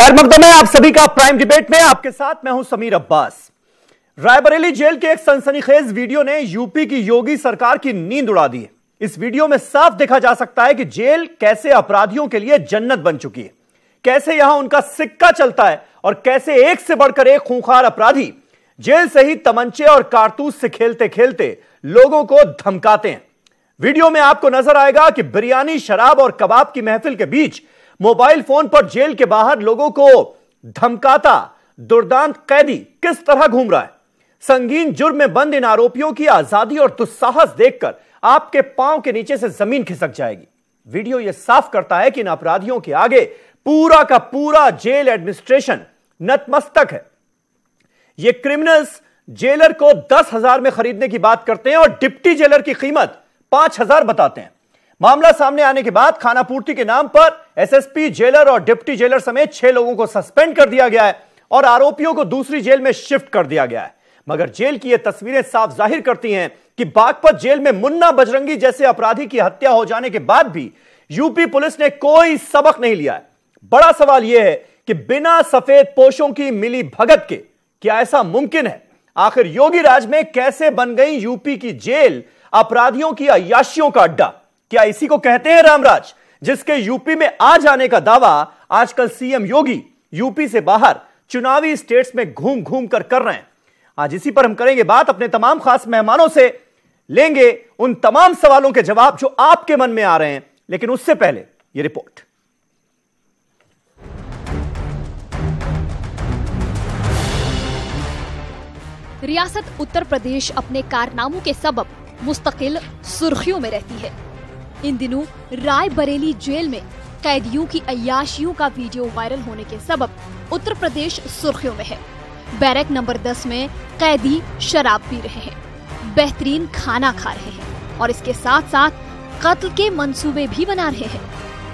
खैर मकदम है आप सभी का प्राइम डिबेट में। आपके साथ मैं हूं समीर अब्बास। रायबरेली जेल के एक सनसनीखेज वीडियो ने यूपी की योगी सरकार की नींद उड़ा दी है। इस वीडियो में साफ देखा जा सकता है कि जेल कैसे अपराधियों के लिए जन्नत बन चुकी है, कैसे यहां उनका सिक्का चलता है और कैसे एक से बढ़कर एक खूंखार अपराधी जेल से ही तमंचे और कारतूस से खेलते खेलते लोगों को धमकाते हैं। वीडियो में आपको नजर आएगा कि बिरयानी, शराब और कबाब की महफिल के बीच मोबाइल फोन पर जेल के बाहर लोगों को धमकाता दुर्दांत कैदी किस तरह घूम रहा है। संगीन जुर्म में बंद इन आरोपियों की आजादी और दुस्साहस देखकर आपके पांव के नीचे से जमीन खिसक जाएगी। वीडियो यह साफ करता है कि इन अपराधियों के आगे पूरा का पूरा जेल एडमिनिस्ट्रेशन नतमस्तक है। ये क्रिमिनल्स जेलर को 10,000 में खरीदने की बात करते हैं और डिप्टी जेलर की कीमत 5,000 बताते हैं। मामला सामने आने के बाद खानापूर्ति के नाम पर एसएसपी, जेलर और डिप्टी जेलर समेत 6 लोगों को सस्पेंड कर दिया गया है और आरोपियों को दूसरी जेल में शिफ्ट कर दिया गया है। मगर जेल की ये तस्वीरें साफ जाहिर करती हैं कि बागपत जेल में मुन्ना बजरंगी जैसे अपराधी की हत्या हो जाने के बाद भी यूपी पुलिस ने कोई सबक नहीं लिया है। बड़ा सवाल यह है कि बिना सफेद पोशों की मिली भगत के क्या ऐसा मुमकिन है? आखिर योगी राज में कैसे बन गई यूपी की जेल अपराधियों की अय्याशियों का अड्डा? क्या इसी को कहते हैं रामराज, जिसके यूपी में आ जाने का दावा आजकल सीएम योगी यूपी से बाहर चुनावी स्टेट्स में घूम घूम कर रहे हैं? आज इसी पर हम करेंगे बात। अपने तमाम खास मेहमानों से लेंगे उन तमाम सवालों के जवाब जो आपके मन में आ रहे हैं, लेकिन उससे पहले यह रिपोर्ट। रियासत उत्तर प्रदेश अपने कारनामों के सबब मुस्तकिल सुर्खियों में रहती है। इन दिनों रायबरेली जेल में कैदियों की अय्याशियों का वीडियो वायरल होने के सबब उत्तर प्रदेश सुर्खियों में है। बैरक नंबर 10 में कैदी शराब पी रहे हैं, बेहतरीन खाना खा रहे हैं और इसके साथ साथ कत्ल के मंसूबे भी बना रहे हैं।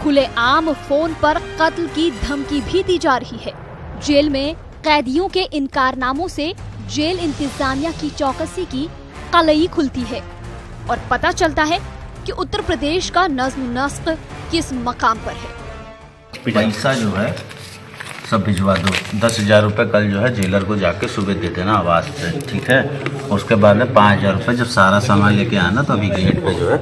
खुलेआम फोन पर कत्ल की धमकी भी दी जा रही है। जेल में कैदियों के इन कारनामों से जेल इंतजामिया की चौकसी की कलई खुलती है और पता चलता है कि उत्तर प्रदेश का नज्म नस्क किस मकाम पर है। पैसा जो है सब भिजवा दो। 10,000 रुपये कल जो है जेलर को जाके सुबह दे देना आवाज़ से, ठीक है। उसके बाद में 5,000 रुपये जब सारा सामान लेके आना तो अभी गेट पे जो है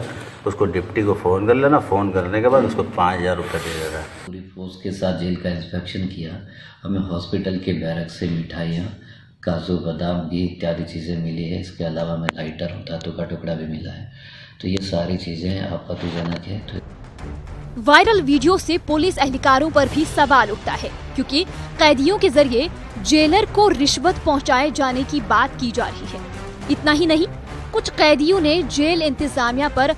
उसको डिप्टी को फ़ोन कर लेना। फ़ोन करने के बाद उसको 5,000 रुपये दे देगा। पूरी फोर्स के साथ जेल का इंस्पेक्शन किया। हमें हॉस्पिटल के बैरक से मिठाइयाँ, काजू बादाम, घी इत्यादि चीज़ें मिली है। इसके अलावा हमें लाइटर, धातु का टुकड़ा भी मिला है। तो ये सारी चीज़ें आपत्तिजनक है। तो वायरल वीडियो से पुलिस एहलकारों पर भी सवाल उठता है, क्योंकि कैदियों के जरिए जेलर को रिश्वत पहुंचाए जाने की बात की जा रही है। इतना ही नहीं, कुछ कैदियों ने जेल इंतजामिया पर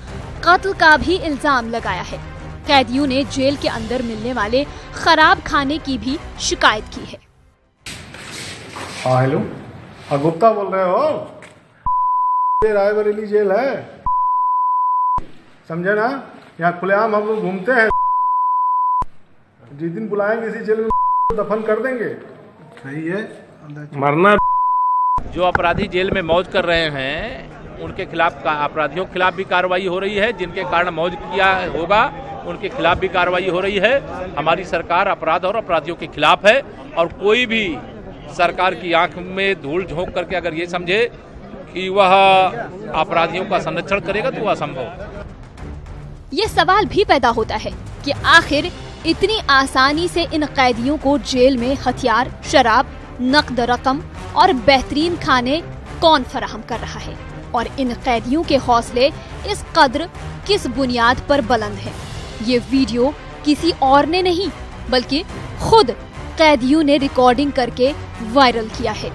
कत्ल का भी इल्जाम लगाया है। कैदियों ने जेल के अंदर मिलने वाले खराब खाने की भी शिकायत की है। हाँ हेलो, गुप्ता बोल रहे हो? रायबरेली जेल है, समझे ना? यहाँ खुलेआम हम लोग घूमते हैं। जिस दिन बुलाएंगे इसी जेल में दफन कर देंगे। सही है, मरना। जो अपराधी जेल में मौज कर रहे हैं उनके खिलाफ, अपराधियों के खिलाफ भी कार्रवाई हो रही है। जिनके कारण मौज किया होगा उनके खिलाफ भी कार्रवाई हो रही है। हमारी सरकार अपराध और अपराधियों के खिलाफ है और कोई भी सरकार की आंख में धूल झोंक करके अगर ये समझे कि वह अपराधियों का संरक्षण करेगा तो वह असंभव। ये सवाल भी पैदा होता है कि आखिर इतनी आसानी से इन कैदियों को जेल में हथियार, शराब, नकद रकम और बेहतरीन खाने कौन फराहम कर रहा है और इन कैदियों के हौसले इस कद्र किस बुनियाद पर बुलंद है? ये वीडियो किसी और ने नहीं बल्कि खुद कैदियों ने रिकॉर्डिंग करके वायरल किया है।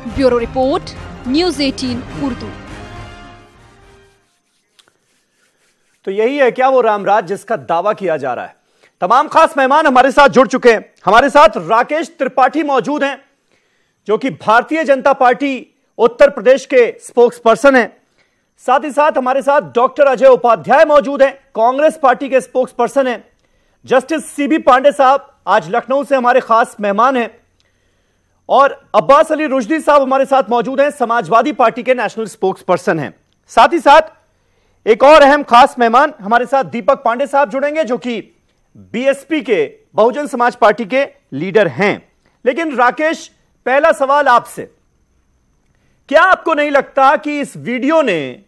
Bureau report, news 18 Urdu. तो यही है क्या वो रामराज जिसका दावा किया जा रहा है? तमाम खास मेहमान हमारे साथ जुड़ चुके हैं। हमारे साथ राकेश त्रिपाठी मौजूद हैं, जो कि भारतीय जनता पार्टी उत्तर प्रदेश के स्पोक्स पर्सन हैं। साथ ही साथ हमारे साथ डॉक्टर अजय उपाध्याय मौजूद हैं, कांग्रेस पार्टी के स्पोक्स पर्सन हैं। जस्टिस सीबी पांडे साहब आज लखनऊ से हमारे खास मेहमान हैं और अब्बास अली रुश्दी साहब हमारे साथ मौजूद हैं, समाजवादी पार्टी के नेशनल स्पोक्स पर्सन हैं। साथ ही साथ एक और अहम खास मेहमान हमारे साथ दीपक पांडे साहब जुड़ेंगे, जो कि बीएसपी के, बहुजन समाज पार्टी के लीडर हैं। लेकिन राकेश, पहला सवाल आपसे, क्या आपको नहीं लगता कि इस वीडियो ने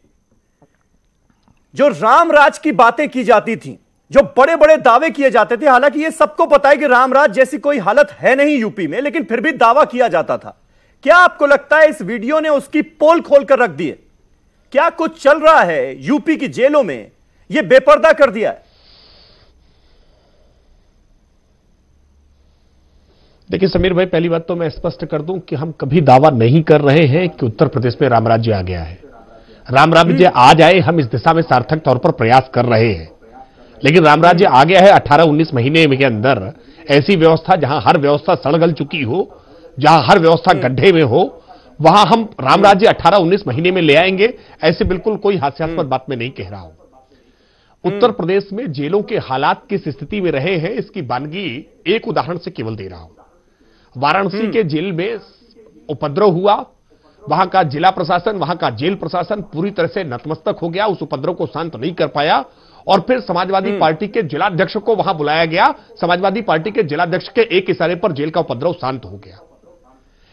जो रामराज की बातें की जाती थी, जो बड़े बड़े दावे किए जाते थे, हालांकि ये सबको पता है कि रामराज जैसी कोई हालत है नहीं यूपी में, लेकिन फिर भी दावा किया जाता था, क्या आपको लगता है इस वीडियो ने उसकी पोल खोल कर रख दी है? क्या कुछ चल रहा है यूपी की जेलों में, यह बेपर्दा कर दिया है? देखिए समीर भाई, पहली बात तो मैं स्पष्ट कर दूं कि हम कभी दावा नहीं कर रहे हैं कि उत्तर प्रदेश में राम राज्य आ गया है। राम राज्य आ जाए, हम इस दिशा में सार्थक तौर पर प्रयास कर रहे हैं, लेकिन राम राज्य आ गया है 18-19 महीने के अंदर ऐसी व्यवस्था जहां हर व्यवस्था सड़गल चुकी हो, जहां हर व्यवस्था गड्ढे में हो, वहां हम राम राज्य 18-19 महीने में ले आएंगे, ऐसे बिल्कुल कोई हास्यास्पद बात मैं नहीं कह रहा हूं। उत्तर प्रदेश में जेलों के हालात किस स्थिति में रहे हैं इसकी बानगी एक उदाहरण से केवल दे रहा हूं। वाराणसी के जेल में उपद्रव हुआ, वहां का जिला प्रशासन, वहां का जेल प्रशासन पूरी तरह से नतमस्तक हो गया, उस उपद्रव को शांत नहीं कर पाया, और फिर समाजवादी पार्टी के जिलाध्यक्ष को वहां बुलाया गया। समाजवादी पार्टी के जिलाध्यक्ष के एक इशारे पर जेल का उपद्रव शांत हो गया।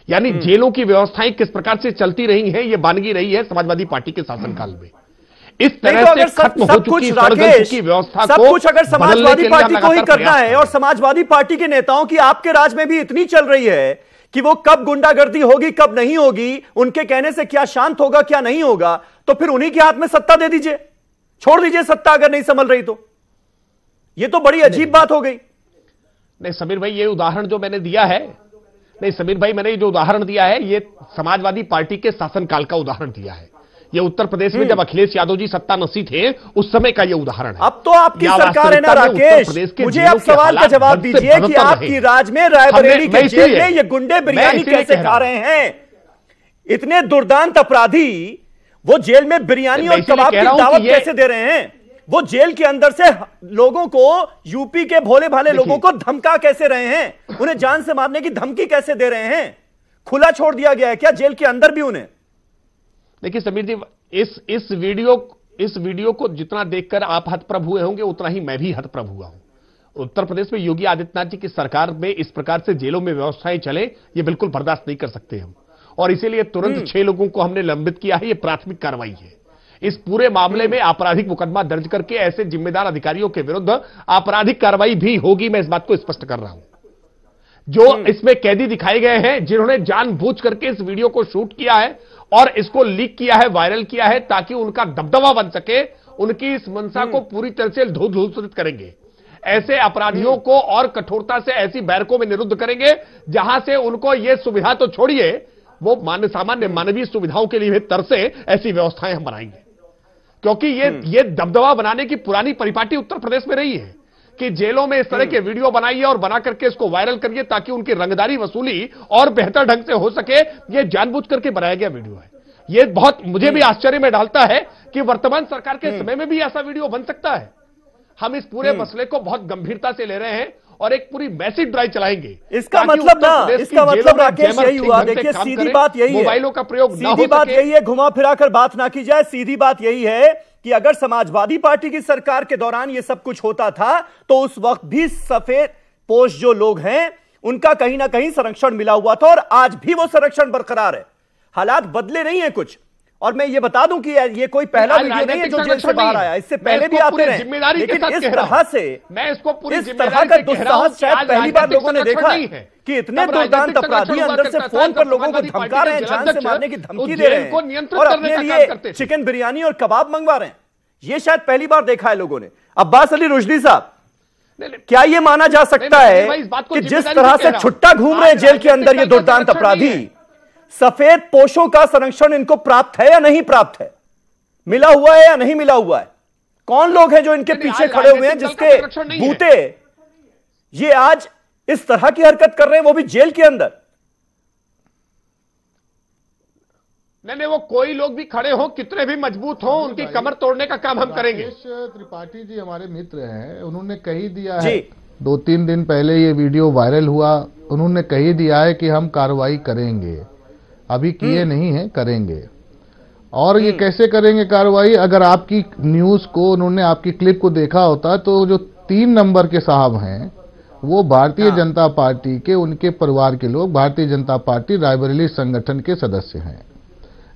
यानी जेलों की व्यवस्थाएं किस प्रकार से चलती रही हैं, यह बानगी रही है समाजवादी पार्टी के शासनकाल में। इस तरह से खत्म हो चुकी व्यवस्था सब कुछ अगर समाजवादी पार्टी को ही करना है, और समाजवादी पार्टी के नेताओं की आपके राज में भी इतनी चल रही है कि वो कब गुंडागर्दी होगी कब नहीं होगी, उनके कहने से क्या शांत होगा क्या नहीं होगा, तो फिर उन्हीं के हाथ में सत्ता दे दीजिए, छोड़ दीजिए सत्ता अगर नहीं संभल रही तो। ये तो बड़ी अजीब बात हो गई। नहीं समीर भाई, ये उदाहरण जो मैंने दिया है, नहीं समीर भाई, मैंने जो उदाहरण दिया है ये समाजवादी पार्टी के शासनकाल का उदाहरण दिया है। ये उत्तर प्रदेश में जब अखिलेश यादव जी सत्तानशी थे उस समय का ये उदाहरण है। अब तो आपकी सरकार है ना राकेश, मुझे आप सवाल का जवाब दीजिए कि आपकी राज में रायबरेली के जेल में ये गुंडे बिरयानी कैसे खा रहे हैं? इतने दुर्दांत अपराधी वो जेल में बिरयानी और कबाब की दावत कैसे दे रहे हैं? वो जेल के अंदर से लोगों को, यूपी के भोले भाले लोगों को धमका कैसे रहे हैं? उन्हें जान से मारने की धमकी कैसे दे रहे हैं? खुला छोड़ दिया गया है क्या जेल के अंदर भी उन्हें? देखिए समीर जी, इस वीडियो को जितना देखकर आप हतप्रभ हुए होंगे उतना ही मैं भी हतप्रभ हुआ हूं। उत्तर प्रदेश में योगी आदित्यनाथ जी की सरकार में इस प्रकार से जेलों में व्यवस्थाएं चले, ये बिल्कुल बर्दाश्त नहीं कर सकते हम, और इसीलिए तुरंत 6 लोगों को हमने लंबित किया है। ये प्राथमिक कार्रवाई है। इस पूरे मामले में आपराधिक मुकदमा दर्ज करके ऐसे जिम्मेदार अधिकारियों के विरुद्ध आपराधिक कार्रवाई भी होगी। मैं इस बात को स्पष्ट कर रहा हूं। जो इसमें कैदी दिखाए गए हैं, जिन्होंने जानबूझ करके इस वीडियो को शूट किया है और इसको लीक किया है, वायरल किया है, ताकि उनका दबदबा बन सके, उनकी इस मंशा को पूरी तरह से धूलसुलित करेंगे। ऐसे अपराधियों को और कठोरता से ऐसी बैरकों में निरुद्ध करेंगे जहां से उनको यह सुविधा तो छोड़िए, वो सामान्य मानवीय सुविधाओं के लिए भी तरसे ऐसी व्यवस्थाएं हम बनाएंगे। क्योंकि ये दबदबा बनाने की पुरानी परिपाटी उत्तर प्रदेश में रही है कि जेलों में इस तरह के वीडियो बनाइए और बना करके इसको वायरल करिए ताकि उनकी रंगदारी वसूली और बेहतर ढंग से हो सके। ये जानबूझ करके बनाया गया वीडियो है। ये बहुत मुझे भी आश्चर्य में डालता है कि वर्तमान सरकार के समय में भी ऐसा वीडियो बन सकता है। हम इस पूरे मसले को बहुत गंभीरता से ले रहे हैं और एक पूरी मैसिव ड्राइव चलाएंगे। इसका मतलब राकेश यही हुआ। देखिए सीधी बात यही है, मोबाइलों का प्रयोग सीधी बात यही है, घुमा फिरा कर बात ना की जाए। सीधी बात यही है कि अगर समाजवादी पार्टी की सरकार के दौरान यह सब कुछ होता था तो उस वक्त भी सफेद पोश जो लोग हैं उनका कहीं ना कहीं संरक्षण मिला हुआ था, और आज भी वो संरक्षण बरकरार है। हालात बदले नहीं है कुछ। और मैं ये बता दूं कि ये कोई पहला वीडियो नहीं है जो जेल से बाहर आया, इससे पहले भी आते रहे, लेकिन इस तरह से मैं इसको पूरी इस तरह का दुस्साहस शायद पहली बार लोगों ने देखा कि इतने दुर्दांत अपराधी अंदर से फोन पर लोगों को धमका रहे हैं, जान से मारने की धमकी दे रहे हैं और अपने लिए चिकन बिरयानी और कबाब मंगवा रहे हैं। ये शायद पहली बार देखा है लोगों ने। अब्बास अली रुशदी साहब, क्या यह माना जा सकता है कि जिस तरह से छुट्टा घूम रहे हैं जेल के अंदर ये दुर्दांत अपराधी, सफेद पोशों का संरक्षण इनको प्राप्त है या नहीं प्राप्त है? मिला हुआ है या नहीं मिला हुआ है? कौन लोग हैं जो इनके पीछे खड़े हुए हैं जिसके बूते ये आज इस तरह की हरकत कर रहे हैं, वो भी जेल के अंदर? नहीं, वो कोई लोग भी खड़े हो, कितने भी मजबूत हो, उनकी कमर तोड़ने का काम हम करेंगे। त्रिपाठी जी हमारे मित्र हैं, उन्होंने कही दिया है, 2-3 दिन पहले ये वीडियो वायरल हुआ, उन्होंने कही दिया है कि हम कार्रवाई करेंगे। अभी किए नहीं है, करेंगे। और ये कैसे करेंगे कार्रवाई? अगर आपकी न्यूज को, उन्होंने आपकी क्लिप को देखा होता तो जो 3 नंबर के साहब हैं वो भारतीय जनता पार्टी के, उनके परिवार के लोग भारतीय जनता पार्टी रायबरेली संगठन के सदस्य हैं।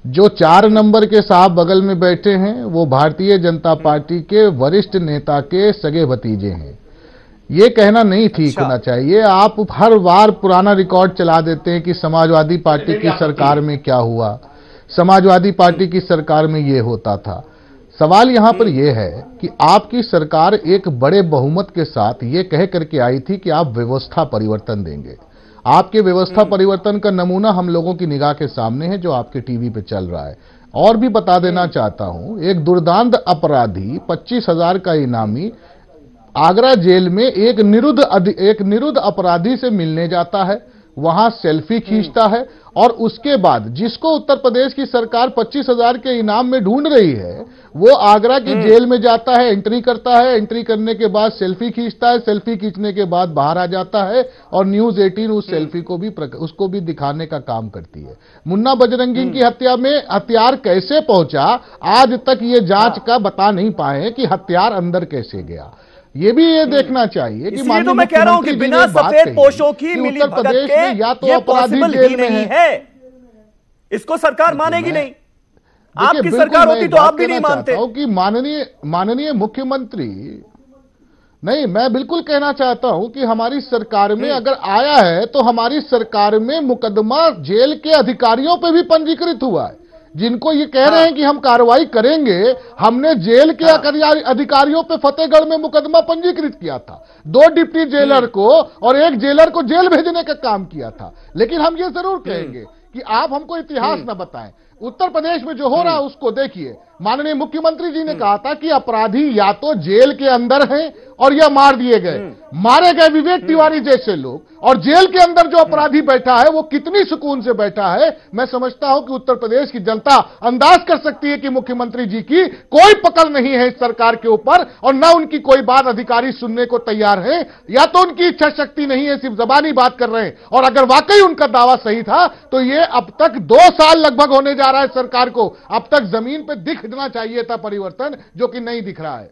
जो 4 नंबर के साहब बगल में बैठे हैं वो भारतीय जनता पार्टी के वरिष्ठ नेता के सगे भतीजे हैं। ये कहना नहीं ठीक होना चाहिए। आप हर बार पुराना रिकॉर्ड चला देते हैं कि समाजवादी पार्टी की सरकार में क्या हुआ, समाजवादी पार्टी की सरकार में ये होता था। सवाल यहां पर यह है कि आपकी सरकार एक बड़े बहुमत के साथ ये कह करके आई थी कि आप व्यवस्था परिवर्तन देंगे। आपके व्यवस्था परिवर्तन का नमूना हम लोगों की निगाह के सामने है जो आपके टीवी पे चल रहा है। और भी बता देना चाहता हूं, एक दुर्दांत अपराधी 25,000 का इनामी आगरा जेल में एक निरुद्ध अपराधी से मिलने जाता है, वहां सेल्फी खींचता है और उसके बाद जिसको उत्तर प्रदेश की सरकार 25,000 के इनाम में ढूंढ रही है वो आगरा की जेल में जाता है, एंट्री करता है, एंट्री करने के बाद सेल्फी खींचता है, सेल्फी खींचने के बाद बाहर आ जाता है और न्यूज 18 उस सेल्फी को भी उसको भी दिखाने का काम करती है। मुन्ना बजरंगी की हत्या में हथियार कैसे पहुंचा आज तक ये जांच का बता नहीं पाए कि हथियार अंदर कैसे गया। ये भी ये देखना चाहिए कि तो मैं कह रहा हूं कि बिना सफेद पोशों की मिली भगत के या तो अपराधी जेल में है, इसको सरकार मानेगी नहीं। आपकी सरकार होती तो आप भी नहीं मानते कि माननीय मुख्यमंत्री नहीं, मैं बिल्कुल कहना चाहता हूं कि हमारी सरकार में अगर आया है तो हमारी सरकार में मुकदमा जेल के अधिकारियों पे भी पंजीकृत हुआ है जिनको ये कह रहे हैं कि हम कार्रवाई करेंगे। हमने जेल के अधिकारियों पे फतेहगढ़ में मुकदमा पंजीकृत किया था, 2 डिप्टी जेलर को और 1 जेलर को जेल भेजने का काम किया था। लेकिन हम ये जरूर कहेंगे कि आप हमको इतिहास न बताएं। उत्तर प्रदेश में जो हो रहा है उसको देखिए। माननीय मुख्यमंत्री जी ने कहा था कि अपराधी या तो जेल के अंदर हैं और या मार दिए गए, मारे गए विवेक तिवारी जैसे लोग, और जेल के अंदर जो अपराधी बैठा है वो कितनी सुकून से बैठा है। मैं समझता हूं कि उत्तर प्रदेश की जनता अंदाज कर सकती है कि मुख्यमंत्री जी की कोई पकड़ नहीं है इस सरकार के ऊपर और न उनकी कोई बात अधिकारी सुनने को तैयार है, या तो उनकी इच्छा शक्ति नहीं है, सिर्फ जबानी बात कर रहे हैं। और अगर वाकई उनका दावा सही था तो ये अब तक 2 साल लगभग होने जा रहा है सरकार को, अब तक जमीन पे दिखना चाहिए था परिवर्तन, जो कि नहीं दिख रहा है।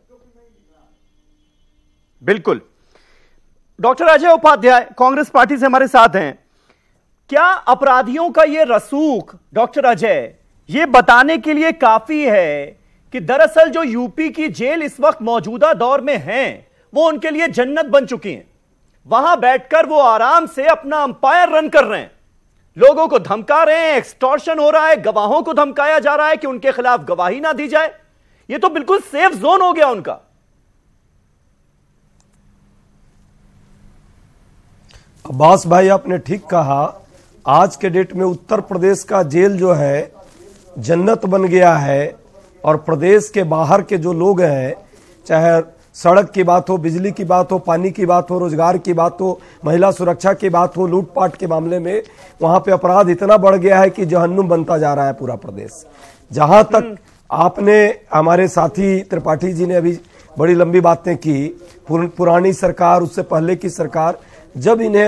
बिल्कुल। डॉक्टर अजय उपाध्याय कांग्रेस पार्टी से हमारे साथ हैं। क्या अपराधियों का यह रसूख, डॉक्टर अजय, यह बताने के लिए काफी है कि दरअसल जो यूपी की जेल इस वक्त मौजूदा दौर में हैं वो उनके लिए जन्नत बन चुकी हैं। वहां बैठकर वो आराम से अपना अंपायर रन कर रहे हैं, लोगों को धमका रहे हैं, एक्सटॉर्शन हो रहा है, गवाहों को धमकाया जा रहा है कि उनके खिलाफ गवाही ना दी जाए। ये तो बिल्कुल सेफ जोन हो गया उनका। अब्बास भाई आपने ठीक कहा, आज के डेट में उत्तर प्रदेश का जेल जो है जन्नत बन गया है और प्रदेश के बाहर के जो लोग हैं, चाहे सड़क की बात हो, बिजली की बात हो, पानी की बात हो, रोजगार की बात हो, महिला सुरक्षा की बात हो, लूटपाट के मामले में वहां पे अपराध इतना बढ़ गया है कि जहन्नुम बनता जा रहा है पूरा प्रदेश। जहां तक आपने, हमारे साथी त्रिपाठी जी ने अभी बड़ी लंबी बातें की, पुरानी सरकार, उससे पहले की सरकार, जब इन्हें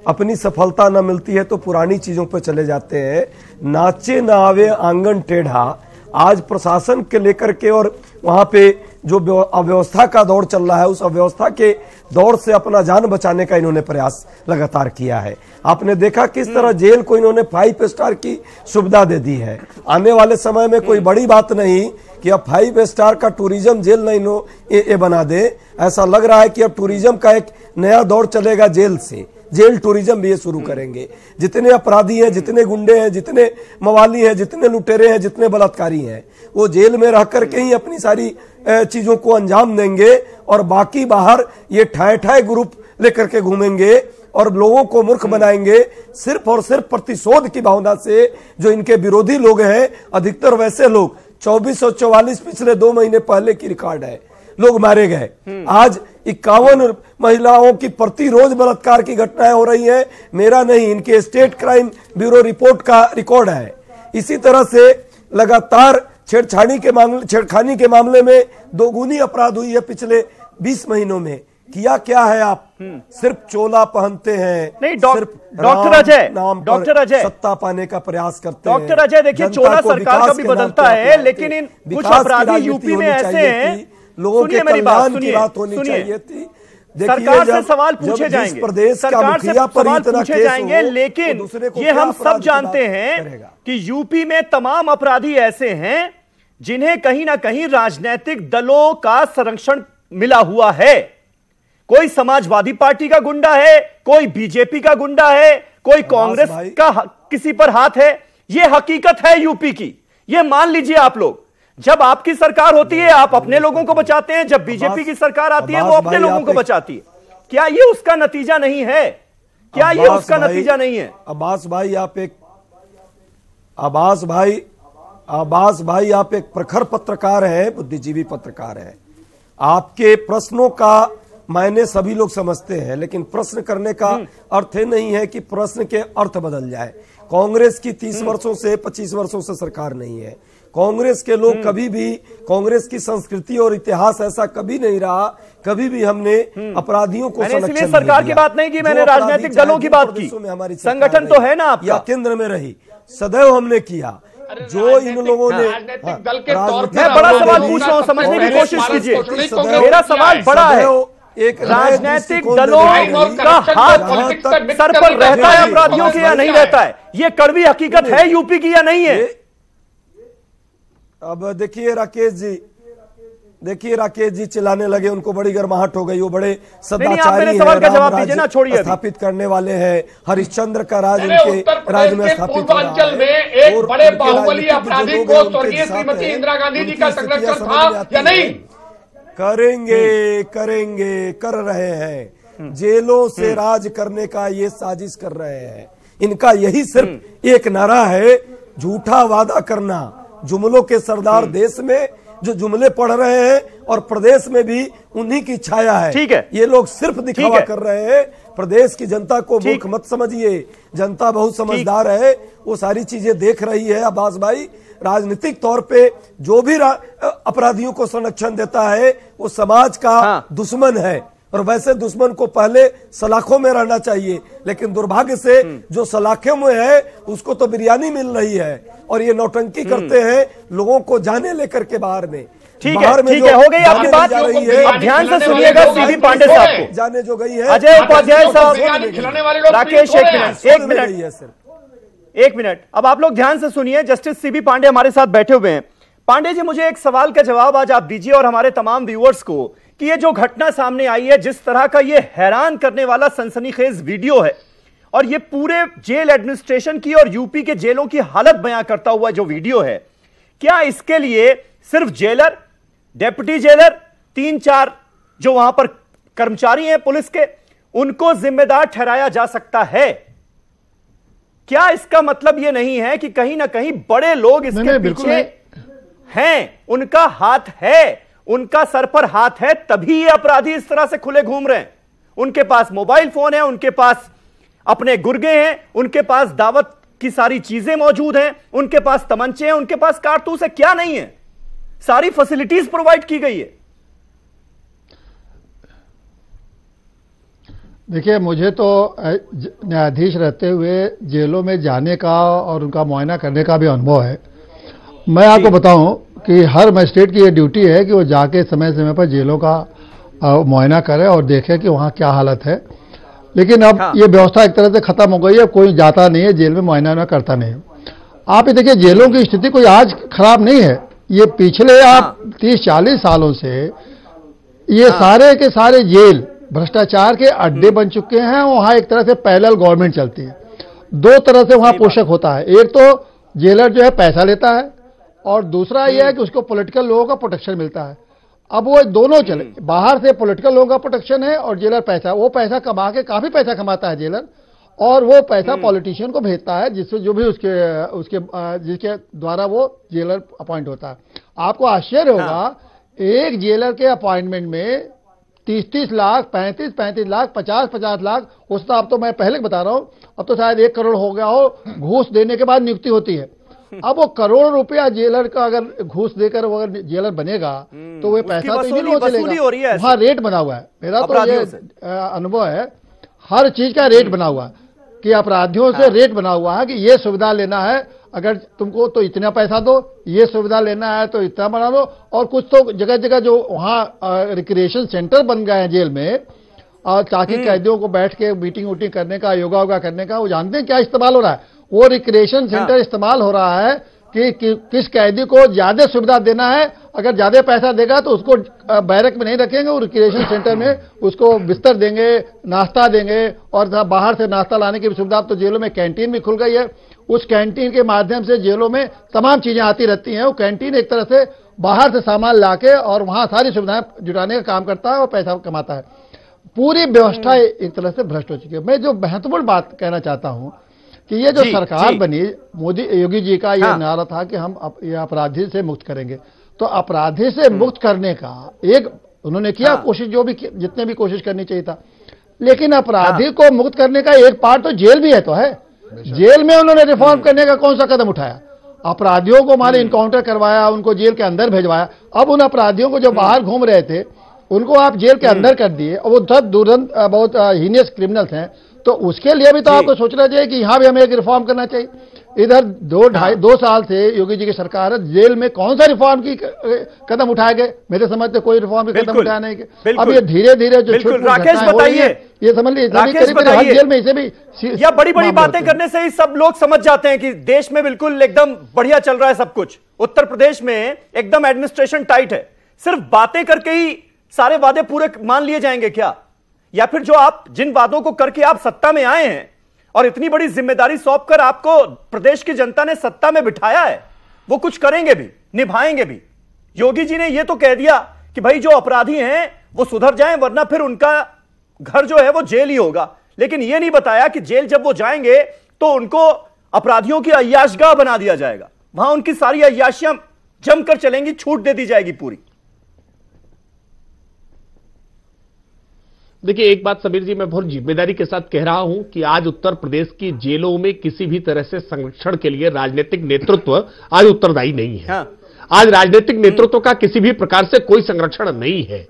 अपनी सफलता न मिलती है तो पुरानी चीजों पर चले जाते हैं। नाचे न आवे आंगन टेढ़ा, आज प्रशासन के लेकर के और वहां पे जो अव्यवस्था का दौर चल रहा है, उस अव्यवस्था के दौर से अपना जान बचाने का इन्होंने प्रयास लगातार किया है। आपने देखा किस तरह जेल को इन्होंने 5 स्टार की सुविधा दे दी है। आने वाले समय में कोई बड़ी बात नहीं कि अब 5 स्टार का टूरिज्म जेल नहीं ये बना दे। ऐसा लग रहा है कि अब टूरिज्म का एक नया दौर चलेगा, जेल से जेल टूरिज्म भी ये शुरू करेंगे। जितने अपराधी हैं, जितने गुंडे हैं, जितने मवाली हैं, जितने लुटेरे हैं, जितने बलात्कारी हैं, वो जेल में रह करके ही अपनी सारी चीजों को अंजाम देंगे और बाकी बाहर ये ठाए ठाए ग्रुप लेकर के घूमेंगे और लोगों को मूर्ख बनाएंगे, सिर्फ और सिर्फ प्रतिशोध की भावना से। जो इनके विरोधी लोग हैं, अधिकतर वैसे लोग, 2444 पिछले 2 महीने पहले की रिकॉर्ड है, लोग मारे गए। आज 51 महिलाओं की प्रतिरोज बलात्कार की घटनाएं हो रही हैं। मेरा नहीं, इनके स्टेट क्राइम ब्यूरो रिपोर्ट का रिकॉर्ड है। इसी तरह से लगातार छेड़खानी के मामले में 2 गुनी अपराध हुई है पिछले 20 महीनों में। किया क्या है आप? सिर्फ चोला पहनते हैं, नहीं डॉक्टर अजय, डॉक्टर अजय सत्ता पाने का प्रयास करते हैं। डॉक्टर अजय देखिए, चोला सरकार का भी बदलता है, लेकिन इन कुछ अपराधी यूपी में ऐसे हैं लोगों के कल्याण की बात होनी चाहिए थी। सरकार से सवाल पूछे जाएंगे, प्रदेश का सरकार से मुखिया पर सवाल इतना पूछे केस जाएंगे, हो, लेकिन तो दूसरे को ये क्या हम सब अपराध की जानते बात हैं करेगा? कि यूपी में तमाम अपराधी ऐसे हैं जिन्हें कहीं ना कहीं राजनीतिक दलों का संरक्षण मिला हुआ है। कोई समाजवादी पार्टी का गुंडा है, कोई बीजेपी का गुंडा है, कोई कांग्रेस का किसी पर हाथ है। यह हकीकत है यूपी की, यह मान लीजिए आप लोग। जब आपकी सरकार होती है आप अपने लोगों को बचाते हैं, जब बीजेपी की सरकार आती है वो अपने लोगों को बचाती है। क्या ये उसका नतीजा नहीं है? क्या ये उसका नतीजा नहीं है? अब्बास भाई आप एक प्रखर पत्रकार हैं, बुद्धिजीवी पत्रकार हैं। आपके प्रश्नों का मायने सभी लोग समझते हैं, लेकिन प्रश्न करने का अर्थ नहीं है कि प्रश्न के अर्थ बदल जाए। कांग्रेस की 30 वर्षों से 25 वर्षों से सरकार नहीं है। कांग्रेस के लोग कभी भी, कांग्रेस की संस्कृति और इतिहास ऐसा कभी नहीं रहा, कभी भी हमने अपराधियों को मैंने इसलिए सरकार की बात नहीं की, मैंने राजनीतिक दलों की बात की। संगठन तो है ना आपका, या केंद्र में रही, सदैव हमने किया। जो इन लोगों ने दल के तौर पर मैं बड़ा सवाल पूछ रहा हूं, समझने की कोशिश कीजिए। मेरा सवाल बड़ा है, एक राजनीतिक दलों का हाथ सर पर रहता है अपराधियों के या नहीं रहता है? ये कड़वी हकीकत है यूपी की या नहीं है? अब देखिए राकेश जी चिल्लाने लगे, उनको बड़ी गर्माहट हो गई। वो बड़े सदाचारी हैं, सवाल का जवाब दीजिए ना, छोड़िए। स्थापित करने वाले हैं, हरिश्चंद्र का राज उनके राज में स्थापित पूर्वांचल में एक बड़े बाहुबली अपराधी को स्वर्गीय श्रीमती इंदिरा गांधी जी का संरक्षण था या नहीं? करेंगे, कर रहे हैं। जेलों से राज करने का ये साजिश कर रहे हैं। इनका यही सिर्फ एक नारा है, झूठा वादा करना। जुमलों के सरदार देश में जो जुमले पढ़ रहे हैं और प्रदेश में भी उन्हीं की छाया है। ठीक है, ये लोग सिर्फ दिखावा कर रहे हैं। प्रदेश की जनता को मूर्ख मत समझिए, जनता बहुत समझदार है, वो सारी चीजें देख रही है। अब्बास भाई, राजनीतिक तौर पे जो भी अपराधियों को संरक्षण देता है वो समाज का दुश्मन है, और वैसे दुश्मन को पहले सलाखों में रहना चाहिए। लेकिन दुर्भाग्य से जो सलाखों में है उसको तो बिरयानी मिल रही है, और ये नौटंकी करते हैं लोगों को जाने लेकर के बाहर में। ठीक है, हो गई आपकी बात। अब ध्यान से सुनिएगा सीबी पांडे साहब को, जाने जो गई है अजय उपाध्याय साहब, राकेश, एक मिनट। अब आप लोग ध्यान से सुनिए, जस्टिस सीबी पांडे हमारे साथ बैठे हुए हैं। पांडे जी, मुझे एक सवाल का जवाब आज आप दीजिए और हमारे तमाम व्यूअर्स को, कि ये जो घटना सामने आई है, जिस तरह का ये हैरान करने वाला सनसनीखेज वीडियो है, और ये पूरे जेल एडमिनिस्ट्रेशन की और यूपी के जेलों की हालत बयां करता हुआ जो वीडियो है, क्या इसके लिए सिर्फ जेलर, डेप्यूटी जेलर, 3-4 जो वहां पर कर्मचारी हैं पुलिस के, उनको जिम्मेदार ठहराया जा सकता है? क्या इसका मतलब यह नहीं है कि कहीं ना कहीं बड़े लोग इसके पीछे हैं, उनका हाथ है, उनका सर पर हाथ है, तभी ये अपराधी इस तरह से खुले घूम रहे हैं? उनके पास मोबाइल फोन है, उनके पास अपने गुर्गे हैं, उनके पास दावत की सारी चीजें मौजूद हैं, उनके पास तमंचे हैं, उनके पास कारतूस है, क्या नहीं है? सारी फैसिलिटीज प्रोवाइड की गई है। देखिए, मुझे तो न्यायाधीश रहते हुए जेलों में जाने का और उनका मुआयना करने का भी अनुभव है। मैं आपको बताऊं कि हर मजिस्ट्रेट की ये ड्यूटी है कि वो जाके समय समय पर जेलों का मुआयना करे और देखे कि वहाँ क्या हालत है। लेकिन अब ये व्यवस्था एक तरह से खत्म हो गई है, कोई जाता नहीं है जेल में, मुआयना करता नहीं है। आप ये देखिए, जेलों की स्थिति कोई आज खराब नहीं है, ये पिछले आप 30-40 सालों से ये सारे के सारे जेल भ्रष्टाचार के अड्डे बन चुके हैं। वहाँ एक तरह से पैरेलल गवर्नमेंट चलती है, दो तरह से वहाँ पोषक होता है। एक तो जेलर जो है पैसा लेता है, और दूसरा यह है कि उसको पॉलिटिकल लोगों का प्रोटेक्शन मिलता है। अब वो दोनों चले, बाहर से पॉलिटिकल लोगों का प्रोटेक्शन है और जेलर पैसा, वो पैसा कमा के काफी पैसा कमाता है जेलर, और वो पैसा पॉलिटिशियन को भेजता है, जिससे जो भी जिसके द्वारा वो जेलर अपॉइंट होता है। आपको आश्चर्य होगा, एक जेलर के अपॉइंटमेंट में 30-30 लाख, 35-35 लाख, 50-50 लाख, उस तो अब तो मैं पहले बता रहा हूँ, अब तो शायद 1 करोड़ हो गया हो, घूस देने के बाद नियुक्ति होती है। अब वो करोड़ रुपया जेलर का अगर घूस देकर वो अगर जेलर बनेगा तो वो पैसा तो इन्हीं को चलेगा। वहाँ रेट बना हुआ है, मेरा तो ये अनुभव है, हर चीज का रेट बना हुआ है कि अपराधियों से रेट बना हुआ है कि ये सुविधा लेना है, अगर तुमको तो इतना पैसा दो, ये सुविधा लेना है तो इतना बना दो। और कुछ तो जगह जगह जो वहाँ रिक्रिएशन सेंटर बन गए हैं जेल में, ताकि कैदियों को बैठ के मीटिंग वूटिंग करने का, योगा वोगा करने का, वो जानते हैं क्या इस्तेमाल हो रहा है? वो रिक्रिएशन सेंटर इस्तेमाल हो रहा है कि किस कैदी को ज्यादा सुविधा देना है। अगर ज्यादा पैसा देगा तो उसको बैरक में नहीं रखेंगे, वो रिक्रिएशन सेंटर में उसको बिस्तर देंगे, नाश्ता देंगे, और बाहर से नाश्ता लाने की भी सुविधा। तो जेलों में कैंटीन भी खुल गई है, उस कैंटीन के माध्यम से जेलों में तमाम चीजें आती रहती हैं। वो कैंटीन एक तरह से बाहर से सामान लाके और वहां सारी सुविधाएं जुटाने का काम करता है और पैसा कमाता है। पूरी व्यवस्था एक तरह से भ्रष्ट हो चुकी है। मैं जो महत्वपूर्ण बात कहना चाहता हूं कि ये जो सरकार बनी, योगी जी का ये नारा था कि हम अपराधी से मुक्त करेंगे। तो अपराधी से मुक्त करने का एक उन्होंने किया कोशिश, जो भी जितने भी कोशिश करनी चाहिए था, लेकिन अपराधी को मुक्त करने का एक पार्ट तो जेल भी है, तो है। जेल में उन्होंने रिफॉर्म करने का कौन सा कदम उठाया? अपराधियों को माने इनकाउंटर करवाया, उनको जेल के अंदर भेजवाया। अब उन अपराधियों को जो बाहर घूम रहे थे उनको आप जेल के अंदर कर दिए, और वो बहुत हीनियस क्रिमिनल्स हैं। तो उसके लिए भी तो आपको सोचना चाहिए कि यहाँ भी हमें एक रिफॉर्म करना चाहिए। इधर 2 साल से योगी जी की सरकार है, जेल में कौन सा रिफॉर्म की कदम उठाए गए? मेरे समझ से कोई रिफॉर्म की कदम उठाया नहीं गए। अब ये धीरे धीरे जो राकेश बताइए, ये समझ लीजिए जेल में इसे भी या बड़ी बड़ी बातें करने से ही सब लोग समझ जाते हैं कि देश में बिल्कुल एकदम बढ़िया चल रहा है सब कुछ। उत्तर प्रदेश में एकदम एडमिनिस्ट्रेशन टाइट है। सिर्फ बातें करके ही सारे वादे पूरे मान लिए जाएंगे क्या? या फिर जो आप जिन वादों को करके आप सत्ता में आए हैं और इतनी बड़ी जिम्मेदारी सौंपकर आपको प्रदेश की जनता ने सत्ता में बिठाया है, वो कुछ करेंगे भी, निभाएंगे भी? योगी जी ने यह तो कह दिया कि भाई जो अपराधी हैं वो सुधर जाएं, वरना फिर उनका घर जो है वो जेल ही होगा। लेकिन यह नहीं बताया कि जेल जब वो जाएंगे तो उनको अपराधियों की अय्याशगाह बना दिया जाएगा, वहां उनकी सारी अय्याशियां जमकर चलेंगी, छूट दे दी जाएगी पूरी। देखिए, एक बात समीर जी मैं बहुत जिम्मेदारी के साथ कह रहा हूं कि आज उत्तर प्रदेश की जेलों में किसी भी तरह से संरक्षण के लिए राजनीतिक नेतृत्व आज उत्तरदायी नहीं है। आज राजनीतिक नेतृत्व का किसी भी प्रकार से कोई संरक्षण नहीं है।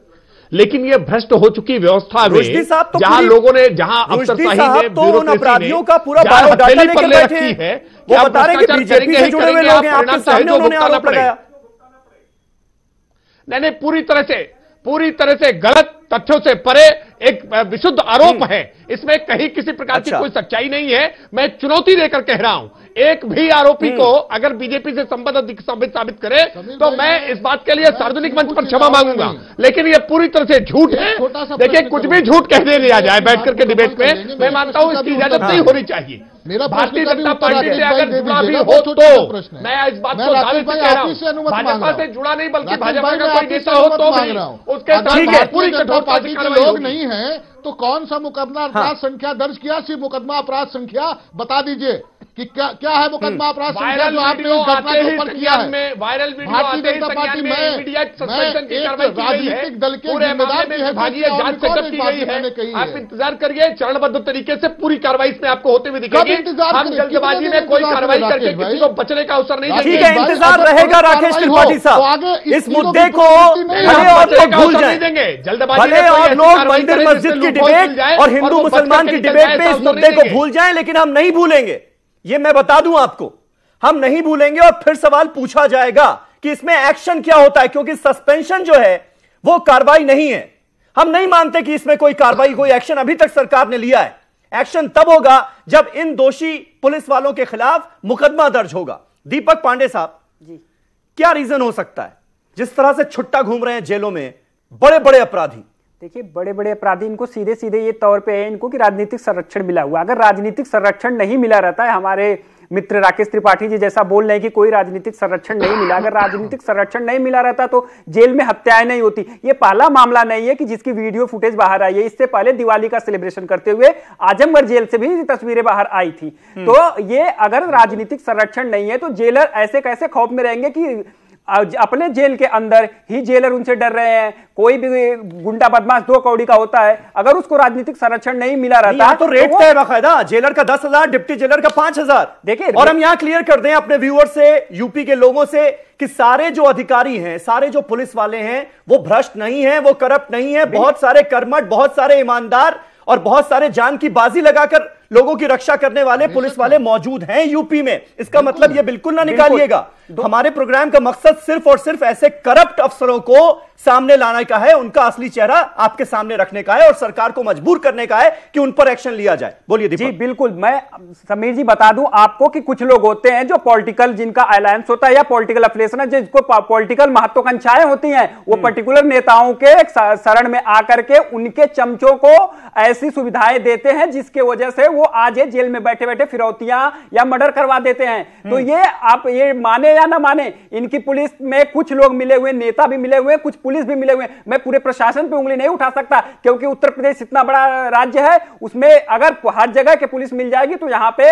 लेकिन यह भ्रष्ट हो चुकी व्यवस्था में जहां लोगों ने, जहां अफसरशाही ने, अपराधियों का पूरा बायोडाटा लेकर बैठे हैं, वो बता रहे हैं कि बीजेपी से जुड़े हुए लोग हैं, आपके सामने उन्होंने आरोप लगाया। नहीं, पूरी तरह से गलत, तथ्यों से परे एक विशुद्ध आरोप है। इसमें कहीं किसी प्रकार की कोई सच्चाई नहीं है। मैं चुनौती देकर कह रहा हूं, एक भी आरोपी को अगर बीजेपी से संबंध साबित करे तो मैं इस बात के लिए सार्वजनिक मंच पर क्षमा मांगूंगा। लेकिन यह पूरी तरह से झूठ है। देखिए, कुछ भी झूठ कहने दिया जाए बैठ करके डिबेट में, मैं मानता हूं इसकी इजाजत नहीं होनी चाहिए। भारतीय जनता पार्टी से अगर जुड़ा भी हो तो मैं इस बात को दावे से कह रहा हूं, भाजपा से जुड़ा नहीं बल्कि भाजपा का कोई नेता हो तो भी उसके साथ पूरी कठोरता से लोग नहीं है तो कौन सा मुकदमा अपराध संख्या दर्ज किया? सिर्फ मुकदमा अपराध संख्या बता दीजिए कि क्या है मुकदमा अपराध संख्या जो आपने इस घटना के ऊपर किया है? Viral video Bharatiya Janata party में एक राजनीतिक दल के जिम्मेदार भी है, जांच सेटअप की गई है। आप इंतजार करिए, चरणबद्ध तरीके से पूरी कार्रवाई इसमें आपको होते हुए दिखेगी। हम जल्दबाजी में कोई कार्रवाई करके किसी को बचने का अवसर नहीं देंगे। ठीक है, इंतजार रहेगा राकेश त्रिपाठी साहब। इस मुद्दे को भले और लोग भूल जाएंगे, भले और लोग मंदिर मस्जिद की डिबेट और हिंदू मुसलमान की डिबेट में इस मुद्दे को भूल जाएं, लेकिन हम नहीं भूलेंगे। ये मैं बता दूं आपको, हम नहीं भूलेंगे। और फिर सवाल पूछा जाएगा कि इसमें एक्शन क्या होता है, क्योंकि सस्पेंशन जो है वो कार्रवाई नहीं है। हम नहीं मानते कि इसमें कोई कार्रवाई, कोई एक्शन अभी तक सरकार ने लिया है। एक्शन तब होगा जब इन दोषी पुलिस वालों के खिलाफ मुकदमा दर्ज होगा। दीपक पांडे साहब जी, क्या रीजन हो सकता है जिस तरह से छुट्टा घूम रहे हैं जेलों में बड़े बड़े अपराधी? देखिए, बड़े बड़े अपराधी, इनको सीधे सीधे ये तौर पे है इनको कि राजनीतिक संरक्षण मिला हुआ। अगर राजनीतिक संरक्षण नहीं मिला रहता है, हमारे मित्र राकेश त्रिपाठी जी जैसा बोल रहे हैं कि कोई राजनीतिक संरक्षण नहीं मिला, अगर राजनीतिक संरक्षण नहीं मिला रहता तो जेल में हत्याएं नहीं होती। ये पहला मामला नहीं है कि जिसकी वीडियो फुटेज बाहर आई है। इससे पहले दिवाली का सेलिब्रेशन करते हुए आजमगढ़ जेल से भी तस्वीरें बाहर आई थी। तो ये अगर राजनीतिक संरक्षण नहीं है तो जेलर ऐसे कैसे खौफ में रहेंगे कि अपने जेल के अंदर ही जेलर उनसे डर रहे हैं। कोई भी गुंडा बदमाश 2 कौड़ी का होता है, अगर उसको राजनीतिक संरक्षण नहीं मिला रहता तो रेट तय बाकायदा, जेलर का 10,000, डिप्टी जेलर का 5,000। देखिए, और हम यहां क्लियर कर दें अपने व्यूअर से, यूपी के लोगों से, कि सारे जो अधिकारी हैं, सारे जो पुलिस वाले हैं, वो भ्रष्ट नहीं है, वो करप्ट नहीं है। बहुत सारे कर्मठ, बहुत सारे ईमानदार और बहुत सारे जान की बाजी लगाकर लोगों की रक्षा करने वाले पुलिस वाले मौजूद हैं यूपी में। इसका मतलब ये बिल्कुल ना निकालिएगा। हमारे प्रोग्राम का मकसद सिर्फ और सिर्फ ऐसे करप्ट अफसरों को सामने लाने का है, उनका असली चेहरा आपके सामने रखने का है और सरकार को मजबूर करने का है कि उन पर एक्शन लिया जाए। बोलिए दीपक। जी बिल्कुल, मैं समीर जी बता दूं आपको कि कुछ लोग होते हैं जो पॉलिटिकल, जिनका अलायंस होता है या पॉलिटिकल अफिलिएशन है, जिसको पॉलिटिकल महत्वाकांक्षाएं होती हैं, वो पर्टिकुलर नेताओं के शरण में आकर के उनके चमचों को ऐसी सुविधाएं देते हैं जिसके वजह से वो आज जेल में बैठे बैठे फिरौतियां या मर्डर करवा देते हैं। तो ये आप ये माने या ना माने, इनकी पुलिस में कुछ लोग मिले हुए, नेता भी मिले हुए, कुछ पुलिस भी मिले हुए। मैं पूरे प्रशासन पे उंगली नहीं उठा सकता क्योंकि उत्तर प्रदेश इतना बड़ा राज्य है, उसमें अगर हर जगह के पुलिस मिल जाएगी तो यहां पे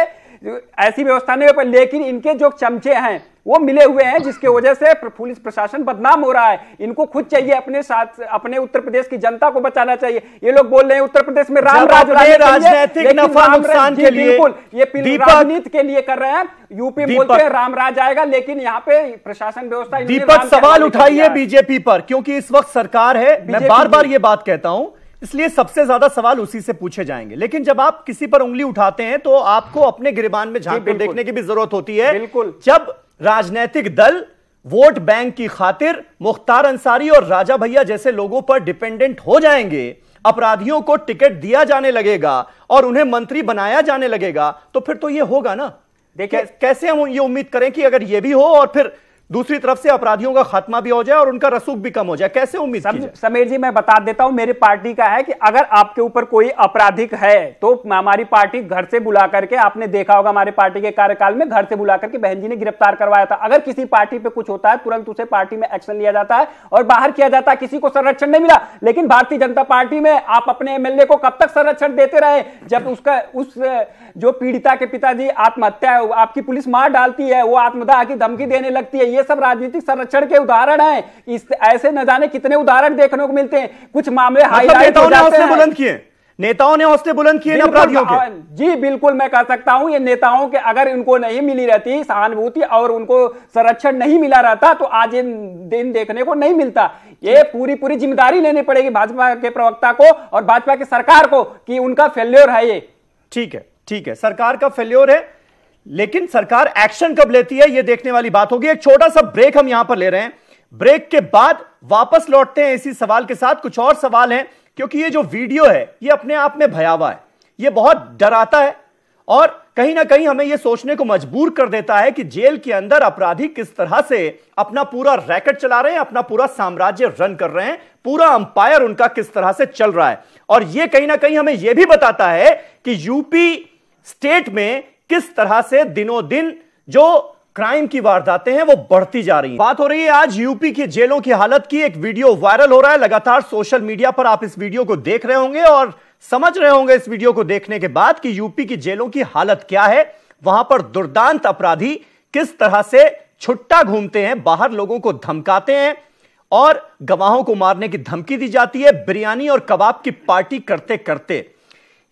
ऐसी व्यवस्था नहीं हो पाएगी। लेकिन इनके जो चमचे हैं वो मिले हुए हैं जिसके वजह से पुलिस प्रशासन बदनाम हो रहा है। इनको खुद चाहिए अपने साथ, अपने उत्तर प्रदेश की जनता को बचाना चाहिए। ये लोग बोल रहे हैं उत्तर प्रदेश में राम राज राजनीतिक नफा नुकसान के लिए, बिल्कुल ये राजनीति के लिए कर रहे हैं। यूपी बोलते हैं राम राज आएगा, लेकिन यहाँ पे प्रशासन व्यवस्था। दीपक सवाल उठाइए बीजेपी पर, क्योंकि इस वक्त सरकार है। मैं बार बार ये बात कहता हूं, इसलिए सबसे ज्यादा सवाल उसी से पूछे जाएंगे। लेकिन जब आप किसी पर उंगली उठाते हैं तो आपको अपने गिरबान में झांक कर देखने की भी जरूरत होती है। बिल्कुल, जब राजनीतिक दल वोट बैंक की खातिर मुख्तार अंसारी और राजा भैया जैसे लोगों पर डिपेंडेंट हो जाएंगे, अपराधियों को टिकट दिया जाने लगेगा और उन्हें मंत्री बनाया जाने लगेगा, तो फिर तो ये होगा ना। देखिए कैसे हम ये उम्मीद करें कि अगर ये भी हो और फिर दूसरी तरफ से अपराधियों का खात्मा भी हो जाए और उनका रसूख भी कम हो जाए, कैसे उम्मीद की जाए? समीर जी मैं बता देता हूं, मेरी पार्टी का है कि अगर आपके ऊपर कोई आपराधिक है तो हमारी पार्टी घर से बुला करके, आपने देखा होगा हमारे पार्टी के कार्यकाल में घर से बुला करके बहन जी ने गिरफ्तार करवाया था। अगर किसी पार्टी पे कुछ होता है तुरंत उसे पार्टी में एक्शन लिया जाता है और बाहर किया जाता है। किसी को संरक्षण नहीं मिला, लेकिन भारतीय जनता पार्टी में आप अपने एमएलए को कब तक संरक्षण देते रहे? जब उसका उस जो पीड़िता के पिताजी आत्महत्या, आपकी पुलिस मार डालती है, वो आत्मदाह की धमकी देने लगती है। ये सब राजनीतिक संरक्षण के उदाहरण हैं। इस ऐसे न जाने कितने उदाहरण देखने को मिलते हैं। कुछ मामले हाईलाइट हो जाते हैं। बुलंद किए नेताओं ने, हौसले बुलंद किए अपराधियों के। जी बिल्कुल, मैं कह सकता हूं ये नेताओं के अगर इनको नहीं मिली रहती सहानुभूति और उनको संरक्षण नहीं मिला रहता तो आज ये दिन देखने को नहीं मिलता। ये पूरी जिम्मेदारी लेनी पड़ेगी भाजपा के प्रवक्ता को और भाजपा की सरकार को कि उनका फेल्योर है ये। ठीक है, सरकार का फेल्योर है, लेकिन सरकार एक्शन कब लेती है ये देखने वाली बात होगी। एक छोटा सा ब्रेक हम यहां पर ले रहे हैं। ब्रेक के बाद वापस लौटते हैं इसी सवाल के साथ। कुछ और सवाल हैं, क्योंकि ये जो वीडियो है ये अपने आप में भयावह है, ये बहुत डराता है और कहीं ना कहीं हमें यह सोचने को मजबूर कर देता है कि जेल के अंदर अपराधी किस तरह से अपना पूरा रैकेट चला रहे हैं, अपना पूरा साम्राज्य रन कर रहे हैं, पूरा अंपायर उनका किस तरह से चल रहा है। और यह कहीं ना कहीं हमें यह भी बताता है कि यूपी स्टेट में किस तरह से दिनों दिन जो क्राइम की वारदातें हैं वो बढ़ती जा रही हैं। बात हो रही है आज यूपी की जेलों की हालत की। एक वीडियो वायरल हो रहा है लगातार सोशल मीडिया पर, आप इस वीडियो को देख रहे होंगे और समझ रहे होंगे इस वीडियो को देखने के बाद कि यूपी की जेलों की हालत क्या है। वहां पर दुर्दांत अपराधी किस तरह से छुट्टा घूमते हैं, बाहर लोगों को धमकाते हैं और गवाहों को मारने की धमकी दी जाती है, बिरयानी और कबाब की पार्टी करते करते।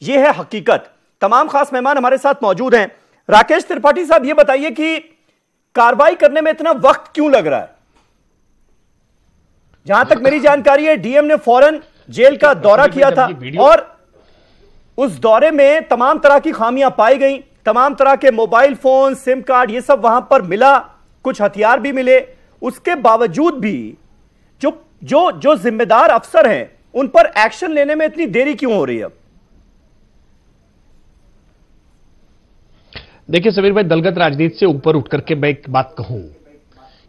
यह है हकीकत। तमाम खास मेहमान हमारे साथ मौजूद हैं। राकेश त्रिपाठी साहब, यह बताइए कि कार्रवाई करने में इतना वक्त क्यों लग रहा है? जहां तक मेरी जानकारी है डीएम ने फौरन जेल का दौरा किया था और उस दौरे में तमाम तरह की खामियां पाई गई, तमाम तरह के मोबाइल फोन, सिम कार्ड, ये सब वहां पर मिला, कुछ हथियार भी मिले। उसके बावजूद भी जो जो जो जिम्मेदार अफसर हैं उन पर एक्शन लेने में इतनी देरी क्यों हो रही है? देखिए समीर भाई, दलगत राजनीति से ऊपर उठ करके मैं एक बात कहूं,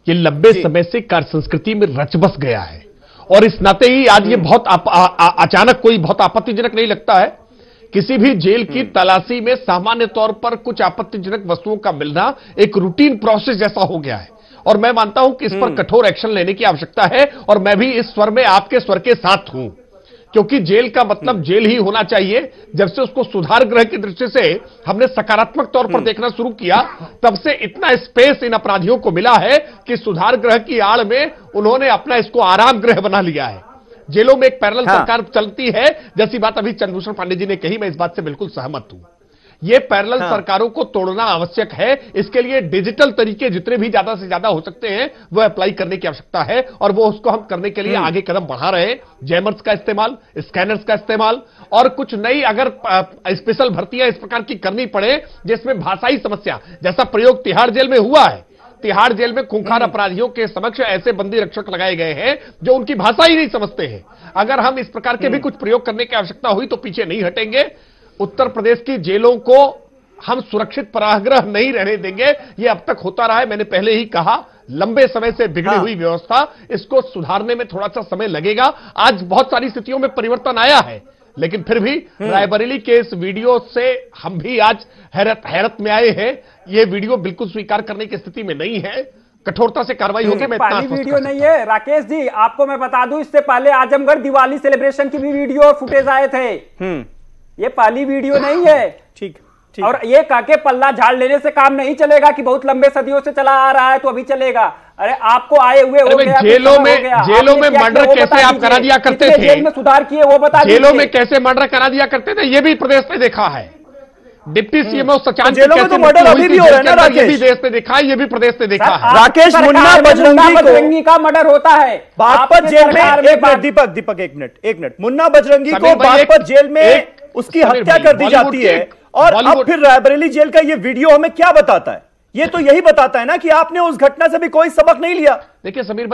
ये लंबे समय से कार्य संस्कृति में रच बस गया है और इस नाते ही आज ये बहुत अचानक कोई बहुत आपत्तिजनक नहीं लगता है। किसी भी जेल की तलाशी में सामान्य तौर पर कुछ आपत्तिजनक वस्तुओं का मिलना एक रूटीन प्रोसेस जैसा हो गया है और मैं मानता हूं कि इस पर कठोर एक्शन लेने की आवश्यकता है और मैं भी इस स्वर में आपके स्वर के साथ हूं, क्योंकि जेल का मतलब जेल ही होना चाहिए। जब से उसको सुधार गृह की दृष्टि से हमने सकारात्मक तौर पर देखना शुरू किया, तब से इतना स्पेस इन अपराधियों को मिला है कि सुधार गृह की आड़ में उन्होंने अपना इसको आराम गृह बना लिया है। जेलों में एक पैरेलल सरकार चलती है, जैसी बात अभी चंद्रभूषण पांडे जी ने कही, मैं इस बात से बिल्कुल सहमत हूं। ये पैरेलल सरकारों को तोड़ना आवश्यक है। इसके लिए डिजिटल तरीके जितने भी ज्यादा से ज्यादा हो सकते हैं वो अप्लाई करने की आवश्यकता है, और वो उसको हम करने के लिए आगे कदम बढ़ा रहे हैं। जैमर्स का इस्तेमाल, स्कैनर्स का इस्तेमाल, और कुछ नई अगर स्पेशल भर्तियां इस प्रकार की करनी पड़े जिसमें भाषाई समस्या, जैसा प्रयोग तिहाड़ जेल में हुआ है। तिहाड़ जेल में खूंखार अपराधियों के समक्ष ऐसे बंदी रक्षक लगाए गए हैं जो उनकी भाषा ही नहीं समझते हैं। अगर हम इस प्रकार के भी कुछ प्रयोग करने की आवश्यकता हुई तो पीछे नहीं हटेंगे। उत्तर प्रदेश की जेलों को हम सुरक्षित परागृह नहीं रहने देंगे। यह अब तक होता रहा है, मैंने पहले ही कहा, लंबे समय से बिगड़ी हुई व्यवस्था, इसको सुधारने में थोड़ा सा समय लगेगा। आज बहुत सारी स्थितियों में परिवर्तन आया है, लेकिन फिर भी रायबरेली के इस वीडियो से हम भी आज हैरत में आए हैं। ये वीडियो बिल्कुल स्वीकार करने की स्थिति में नहीं है, कठोरता से कार्रवाई होगी। मैं पहली वीडियो नहीं है राकेश जी, आपको मैं बता दूं, इससे पहले आजमगढ़ दिवाली सेलिब्रेशन की भी वीडियो और फुटेज आए थे। ये पहली वीडियो नहीं है। ठीक। और ये काके पल्ला झाड़ लेने से काम नहीं चलेगा कि बहुत लंबे सदियों से चला आ रहा है तो अभी चलेगा। अरे आपको आए हुए हो गया, जेलों में मर्डर कैसे आप करा दिया करते थे, जेल में सुधार किए वो बता दीजिए। जेलों में कैसे मर्डर करा दिया करते थे ये भी प्रदेश में देखा है। डिप्टी सीएमओ सचान जेलों में तो मर्डर अभी भी हो रहा है ना राकेश, ये भी देश में देखा है, ये भी प्रदेश में देखा है। राकेश, मुन्ना बजरंगी का मर्डर होता है बागपत जेल में। दीपक एक मिनट, मुन्ना बजरंगी को बागपत जेल में उसकी हत्या कर दी जाती है, और अब फिर रायबरेली जेल का ये वीडियो हमें क्या बताता है? ये तो यही बताता है ना कि आपने उस घटना से भी कोई सबक नहीं लिया। देखिए समीर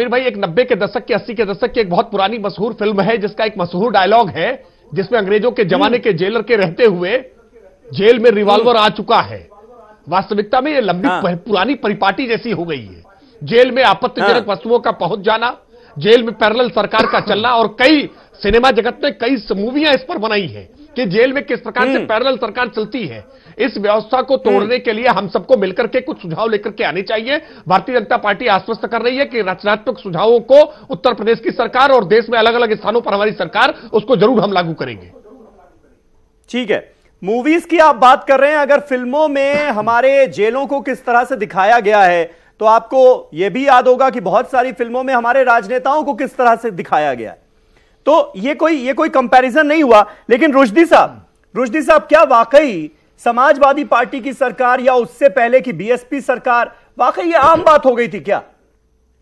भाई एक 90 के दशक के 80 के दशक की एक बहुत पुरानी मशहूर फिल्म है जिसका एक मशहूर डायलॉग है, जिसमें अंग्रेजों के जमाने के जेलर के रहते हुए जेल में रिवॉल्वर आ चुका है। वास्तविकता में ये लंबी पुरानी परिपाटी जैसी हो गई है। जेल में आपत्तिजनक वस्तुओं का पहुंच जाना, जेल में पैरेलल सरकार का चलना, और कई सिनेमा जगत में कई मूवियां इस पर बनाई है कि जेल में किस प्रकार से पैरेलल सरकार चलती है। इस व्यवस्था को तोड़ने के लिए हम सबको मिलकर के कुछ सुझाव लेकर के आने चाहिए। भारतीय जनता पार्टी आश्वस्त कर रही है कि रचनात्मक सुझावों को उत्तर प्रदेश की सरकार और देश में अलग अलग स्थानों पर हमारी सरकार उसको जरूर हम लागू करेंगे। ठीक है, मूवीज की आप बात कर रहे हैं, अगर फिल्मों में हमारे जेलों को किस तरह से दिखाया गया है तो आपको यह भी याद होगा कि बहुत सारी फिल्मों में हमारे राजनेताओं को किस तरह से दिखाया गया है। तो ये कोई कंपैरिजन नहीं हुआ। लेकिन रुश्दी साहब, क्या वाकई समाजवादी पार्टी की सरकार या उससे पहले की बीएसपी सरकार, वाकई ये आम बात हो गई थी क्या?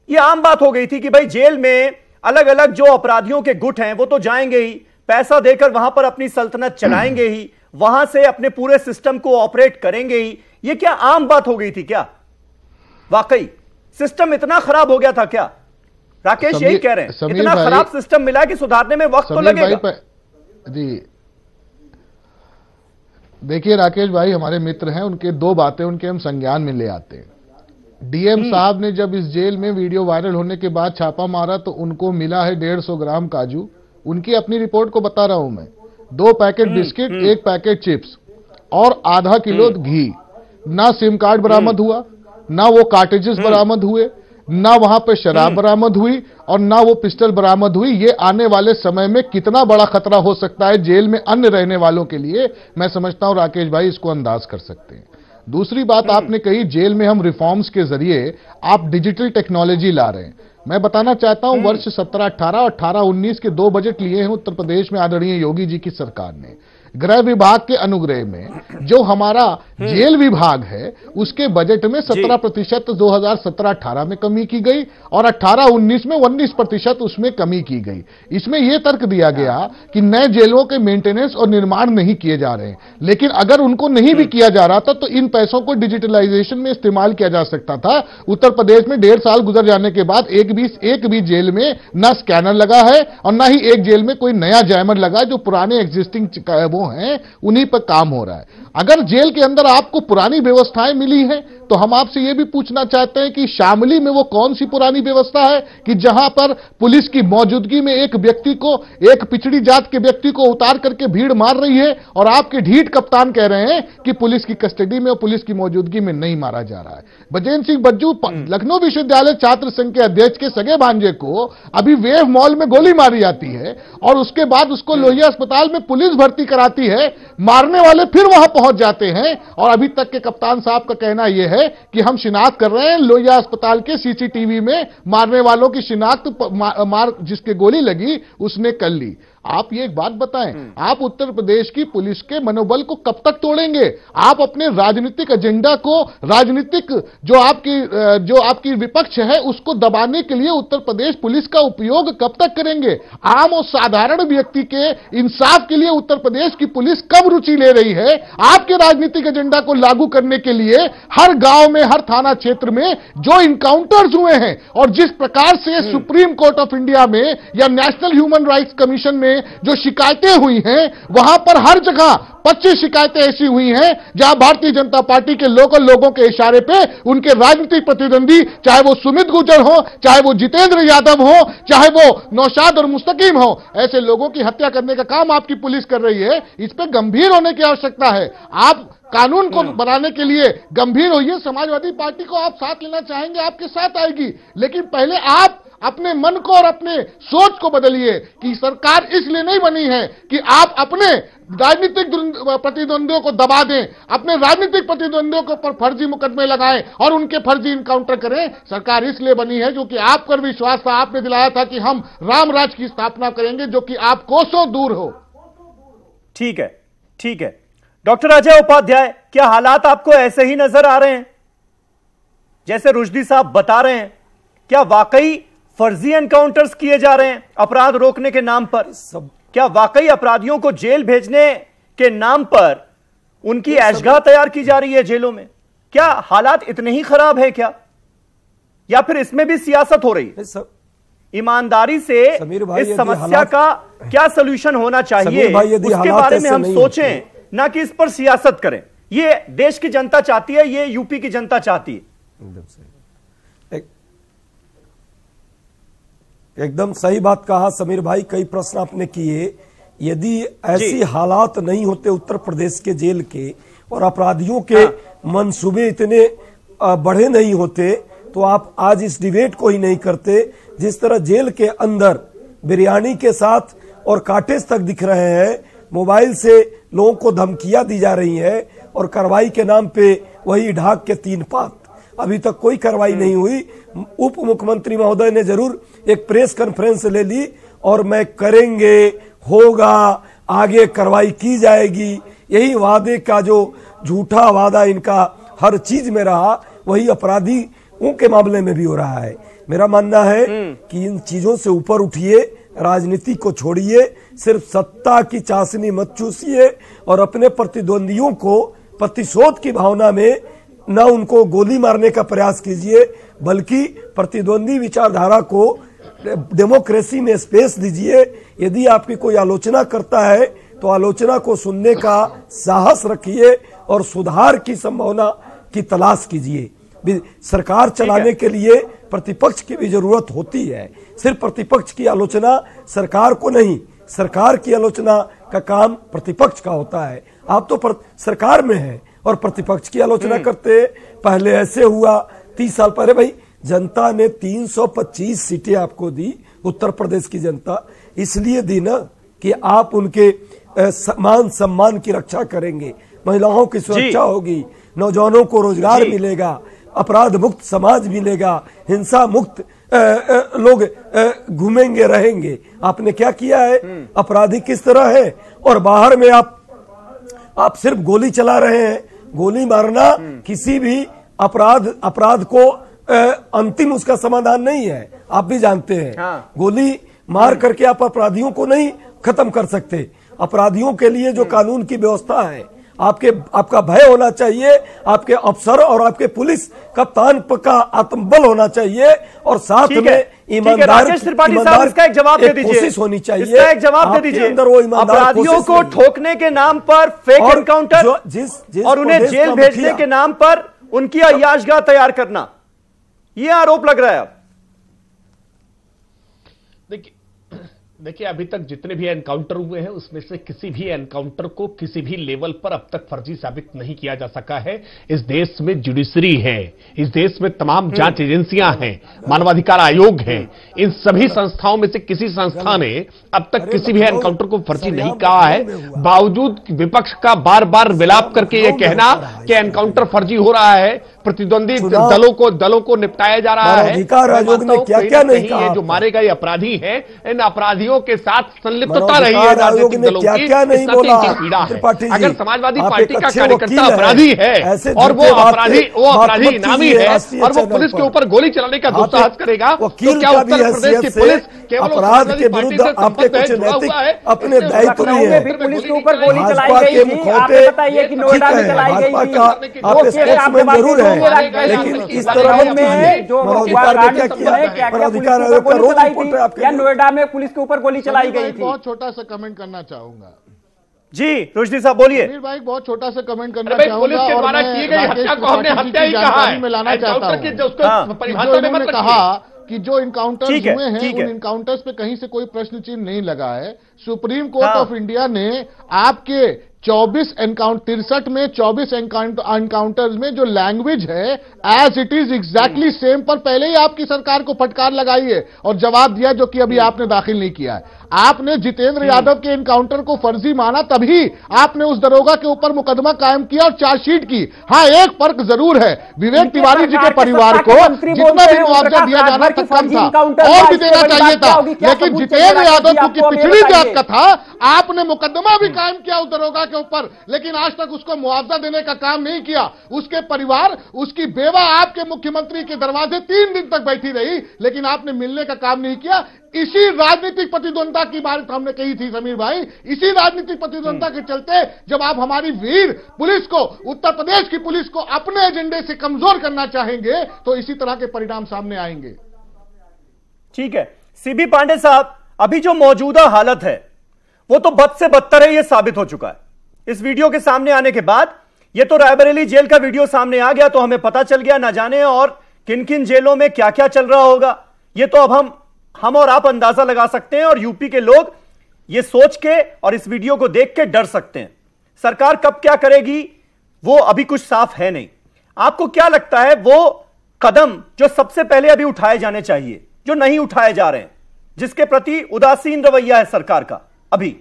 ये आम बात हो गई थी कि भाई जेल में अलग अलग जो अपराधियों के गुट हैं वो तो जाएंगे ही, पैसा देकर वहां पर अपनी सल्तनत चलाएंगे ही, वहां से अपने पूरे सिस्टम को ऑपरेट करेंगे ही। ये क्या आम बात हो गई थी क्या? वाकई सिस्टम इतना खराब हो गया था क्या? राकेश यही कह रहे हैं, इतना खराब सिस्टम मिला कि सुधारने में वक्त तो लगेगा। जी देखिए राकेश भाई हमारे मित्र हैं, उनके दो बातें उनके हम संज्ञान में ले आते हैं। डीएम साहब ने जब इस जेल में वीडियो वायरल होने के बाद छापा मारा तो उनको मिला है 150 ग्राम काजू। उनकी अपनी रिपोर्ट को बता रहा हूं मैं, 2 पैकेट बिस्किट, 1 पैकेट चिप्स और आधा किलो घी। ना सिम कार्ड बरामद हुआ, ना वो कार्टेजेस बरामद हुए, ना वहां पे शराब बरामद हुई, और ना वो पिस्टल बरामद हुई। ये आने वाले समय में कितना बड़ा खतरा हो सकता है जेल में अन्य रहने वालों के लिए, मैं समझता हूं राकेश भाई इसको अंदाज कर सकते हैं। दूसरी बात आपने कही, जेल में हम रिफॉर्म्स के जरिए आप डिजिटल टेक्नोलॉजी ला रहे हैं। मैं बताना चाहता हूं वर्ष 17-18 और 18-19 के 2 बजट लिए हैं उत्तर प्रदेश में आदरणीय योगी जी की सरकार ने। गृह विभाग के अनुग्रह में जो हमारा जेल विभाग है उसके बजट में 17% 2017-18 में कमी की गई और 18-19 में 19% उसमें कमी की गई। इसमें यह तर्क दिया गया कि नए जेलों के मेंटेनेंस और निर्माण नहीं किए जा रहे हैं, लेकिन अगर उनको नहीं भी किया जा रहा था तो इन पैसों को डिजिटलाइजेशन में इस्तेमाल किया जा सकता था। उत्तर प्रदेश में 1.5 साल गुजर जाने के बाद एक भी जेल में ना स्कैनर लगा है और ना ही एक जेल में कोई नया जैमर लगा, जो पुराने एग्जिस्टिंग वो हैं उन्हीं पर काम हो रहा है। अगर जेल के अंदर आपको पुरानी व्यवस्थाएं मिली हैं तो हम आपसे यह भी पूछना चाहते हैं कि शामली में वो कौन सी पुरानी व्यवस्था है कि जहां पर पुलिस की मौजूदगी में एक व्यक्ति को, एक पिछड़ी जात के व्यक्ति को उतार करके भीड़ मार रही है और आपके ढीठ कप्तान कह रहे हैं कि पुलिस की कस्टडी में और पुलिस की मौजूदगी में नहीं मारा जा रहा है। बजेंद्र सिंह बज्जू लखनऊ विश्वविद्यालय छात्र संघ के अध्यक्ष के सगे भांजे को अभी वेव मॉल में गोली मारी जाती है और उसके बाद उसको लोहिया अस्पताल में पुलिस भर्ती कराती है, मारने वाले फिर वहां पहुंच जाते हैं और अभी तक के कप्तान साहब का कहना यह है कि हम शिनाख्त कर रहे हैं। लोहिया अस्पताल के सीसीटीवी में मारने वालों की शिनाख्त मार जिसके गोली लगी उसने कर ली। आप ये एक बात बताएं, आप उत्तर प्रदेश की पुलिस के मनोबल को कब तक तोड़ेंगे? आप अपने राजनीतिक एजेंडा को, राजनीतिक जो आपकी विपक्ष है उसको दबाने के लिए उत्तर प्रदेश पुलिस का उपयोग कब तक करेंगे? आम और साधारण व्यक्ति के इंसाफ के लिए उत्तर प्रदेश की पुलिस कब रुचि ले रही है? आपके राजनीतिक एजेंडा को लागू करने के लिए हर गांव में, हर थाना क्षेत्र में जो इनकाउंटर्स हुए हैं और जिस प्रकार से सुप्रीम कोर्ट ऑफ इंडिया में या नेशनल ह्यूमन राइट्स कमीशन में जो शिकायतें हुई हैं, वहां पर हर जगह 25 शिकायतें ऐसी हुई हैं जहां भारतीय जनता पार्टी के लोकल लोगों के इशारे पे उनके राजनीतिक प्रतिद्वंदी, चाहे वो सुमित गुर्जर हो, चाहे वो जितेंद्र यादव हो, चाहे वो नौशाद और मुस्तकीम हो, ऐसे लोगों की हत्या करने का काम आपकी पुलिस कर रही है। इस पर गंभीर होने की आवश्यकता है। आप कानून को बनाने के लिए गंभीर होइए। समाजवादी पार्टी को आप साथ लेना चाहेंगे, आपके साथ आएगी, लेकिन पहले आप अपने मन को और अपने सोच को बदलिए कि सरकार इसलिए नहीं बनी है कि आप अपने राजनीतिक प्रतिद्वंदियों को दबा दें, अपने राजनीतिक प्रतिद्वंदियों के ऊपर फर्जी मुकदमे लगाएं और उनके फर्जी इनकाउंटर करें। सरकार इसलिए बनी है क्योंकि आप पर विश्वास था, आपने दिलाया था कि हम राम राज की स्थापना करेंगे, जो कि आप कोसों दूर हो। ठीक है, ठीक है। डॉक्टर अजय उपाध्याय, क्या हालात आपको ऐसे ही नजर आ रहे हैं जैसे रुश्दी साहब बता रहे हैं? क्या वाकई फर्जी एनकाउंटर्स किए जा रहे हैं अपराध रोकने के नाम पर? क्या वाकई अपराधियों को जेल भेजने के नाम पर उनकी ऐशगाह तैयार की जा रही है जेलों में? क्या हालात इतने ही खराब है क्या, या फिर इसमें भी सियासत हो रही है? ईमानदारी से इस समस्या का क्या सॉल्यूशन होना चाहिए उसके बारे में हम सोचें, ना कि इस पर सियासत करें। ये देश की जनता चाहती है, ये यूपी की जनता चाहती है। एकदम सही बात कहा समीर भाई। कई प्रश्न आपने किए। यदि ऐसी हालात नहीं होते उत्तर प्रदेश के जेल के और अपराधियों के मंसूबे इतने बढ़े नहीं होते, तो आप आज इस डिबेट को ही नहीं करते। जिस तरह जेल के अंदर बिरयानी के साथ और काटेज तक दिख रहे हैं, मोबाइल से लोगों को धमकियां दी जा रही है और कार्रवाई के नाम पे वही ढाक के 3 पात। अभी तक कोई कार्रवाई नहीं हुई। उप मुख्यमंत्री महोदय ने जरूर एक प्रेस कॉन्फ्रेंस ले ली और मैं करेंगे, होगा, आगे कार्रवाई की जाएगी, यही वादे का जो झूठा वादा इनका हर चीज में रहा, वही अपराधियों के मामले में भी हो रहा है। मेरा मानना है कि इन चीजों से ऊपर उठिए, राजनीति को छोड़िए, सिर्फ सत्ता की चाशनी मत चूसिए और अपने प्रतिद्वंदियों को प्रतिशोध की भावना में न उनको गोली मारने का प्रयास कीजिए, बल्कि प्रतिद्वंदी विचारधारा को डेमोक्रेसी में स्पेस दीजिए। यदि आपकी कोई आलोचना करता है तो आलोचना को सुनने का साहस रखिए और सुधार की संभावना की तलाश कीजिए। सरकार चलाने के लिए प्रतिपक्ष की भी जरूरत होती है। सिर्फ प्रतिपक्ष की आलोचना सरकार को नहीं, सरकार की आलोचना का काम प्रतिपक्ष का होता है। आप तो सरकार में हैं और प्रतिपक्ष की आलोचना करते। पहले ऐसे हुआ 30 साल पहले, भाई जनता ने 325 सीटें आपको दी, उत्तर प्रदेश की जनता इसलिए दी ना कि आप उनके मान सम्मान की रक्षा करेंगे, महिलाओं की सुरक्षा होगी, नौजवानों को रोजगार मिलेगा, अपराध मुक्त समाज मिलेगा, हिंसा मुक्त लोग घूमेंगे रहेंगे। आपने क्या किया है? अपराधी किस तरह है और बाहर में आप सिर्फ गोली चला रहे हैं। गोली मारना किसी भी अपराध को अंतिम उसका समाधान नहीं है, आप भी जानते हैं। गोली मार करके आप अपराधियों को नहीं खत्म कर सकते। अपराधियों के लिए जो कानून की व्यवस्था है, आपका भय होना चाहिए, आपके अफसर और आपके पुलिस कप्तान का आत्मबल होना चाहिए और साथ में ईमानदार इसका एक जवाब दे दीजिए, कोशिश होनी चाहिए। इसका एक जवाब दे दीजिए। अंदर वो ईमानदार अपराधियों को ठोकने के नाम पर फेक एनकाउंटर और उन्हें जेल भेजने के नाम पर उनकी अय्याशगाह तैयार करना, ये आरोप लग रहा है। अब देखिए अभी तक जितने भी एनकाउंटर हुए हैं उसमें से किसी भी एनकाउंटर को किसी भी लेवल पर अब तक फर्जी साबित नहीं किया जा सका है। इस देश में जुडिशरी है, इस देश में तमाम जांच एजेंसियां हैं, मानवाधिकार आयोग है, इन सभी संस्थाओं में से किसी संस्था ने अब तक किसी भी एनकाउंटर को फर्जी नहीं कहा है। बावजूद विपक्ष का बार बार विलाप करके यह कहना कि एनकाउंटर फर्जी हो रहा है, प्रतिद्वंदी दलों को निपटाया जा रहा है। अधिकार आयोग ने क्या क्या नहीं कहा? जो मारे गए अपराधी हैं, इन अपराधियों के साथ संलिप्तता रही है राजनीतिक दलों की, पीड़ा है। अगर समाजवादी पार्टी का कार्यकर्ता अपराधी है और वो अपराधी इनामी है और वो पुलिस के ऊपर गोली चलाने का दुस्साहस करेगा, तो क्या उत्तर प्रदेश की पुलिस केवल अपराध के विरुद्ध आपके कुछ नैतिक अपने दायित्व नहीं है? पुलिस के ऊपर गोली चलाई गई थी, आपने बताइए कि नोएडा में चलाई गई थी, आप स्पोर्ट्समैन जरूर है, लेकिन इस तरह जो अधिकार आयोग का रोज रिपोर्ट है आपके, नोएडा में पुलिस के ऊपर गोली चलाई गई थी। बहुत छोटा सा कमेंट करना चाहूंगा जी, रोशनी साहब बोलिए। समीर भाई, बहुत छोटा सा कमेंट करना चाहूंगा। पुलिस के द्वारा की गई हत्या को हमने हत्या ही कहा है, में लाना चाहता हूं। उन्होंने कहा कि जो इनकाउंटर्स हुए हैं उन इनकाउंटर्स पे कहीं से कोई प्रश्न चिन्ह नहीं लगा है। सुप्रीम कोर्ट ऑफ इंडिया ने आपके 63 में 24 एनकाउंटर्स में जो लैंग्वेज है as it is exactly same पर पहले ही आपकी सरकार को फटकार लगाई है और जवाब दिया, जो कि अभी आपने दाखिल नहीं किया है। आपने जितेंद्र यादव के एनकाउंटर को फर्जी माना, तभी आपने उस दरोगा के ऊपर मुकदमा कायम किया और चार्जशीट की। हाँ, एक फर्क जरूर है, विवेक तिवारी जी के परिवार को जितना भी मुआवजा दिया जाना था कम था और भी देना चाहिए था, लेकिन जितेंद्र यादव क्योंकि पिछड़ी जात का था, आपने मुकदमा भी कायम किया उस दरोगा के ऊपर, लेकिन आज तक उसको मुआवजा देने का काम नहीं किया। उसके परिवार, उसकी बेवा आपके मुख्यमंत्री के दरवाजे 3 दिन तक बैठी रही, लेकिन आपने मिलने का काम नहीं किया। इसी राजनीतिक प्रतिद्वंदता की बात हमने कही थी समीर भाई, इसी राजनीतिक प्रतिद्वंदता के चलते जब आप हमारी वीर पुलिस को, उत्तर प्रदेश की पुलिस को अपने एजेंडे से कमजोर करना चाहेंगे, तो इसी तरह के परिणाम सामने आएंगे। ठीक है सीबी पांडे साहब, अभी जो मौजूदा हालत है वो तो बद से बदतर है, ये साबित हो चुका है। इस वीडियो के सामने आने के बाद ये तो रायबरेली जेल का वीडियो सामने आ गया तो हमें पता चल गया, ना जाने और किन किन जेलों में क्या क्या चल रहा होगा, ये तो अब हम और आप अंदाजा लगा सकते हैं और यूपी के लोग ये सोच के और इस वीडियो को देख के डर सकते हैं। सरकार कब क्या करेगी वो अभी कुछ साफ है नहीं। आपको क्या लगता है वो कदम जो सबसे पहले अभी उठाए जाने चाहिए, जो नहीं उठाए जा रहे हैं, जिसके प्रति उदासीन रवैया है सरकार का अभी?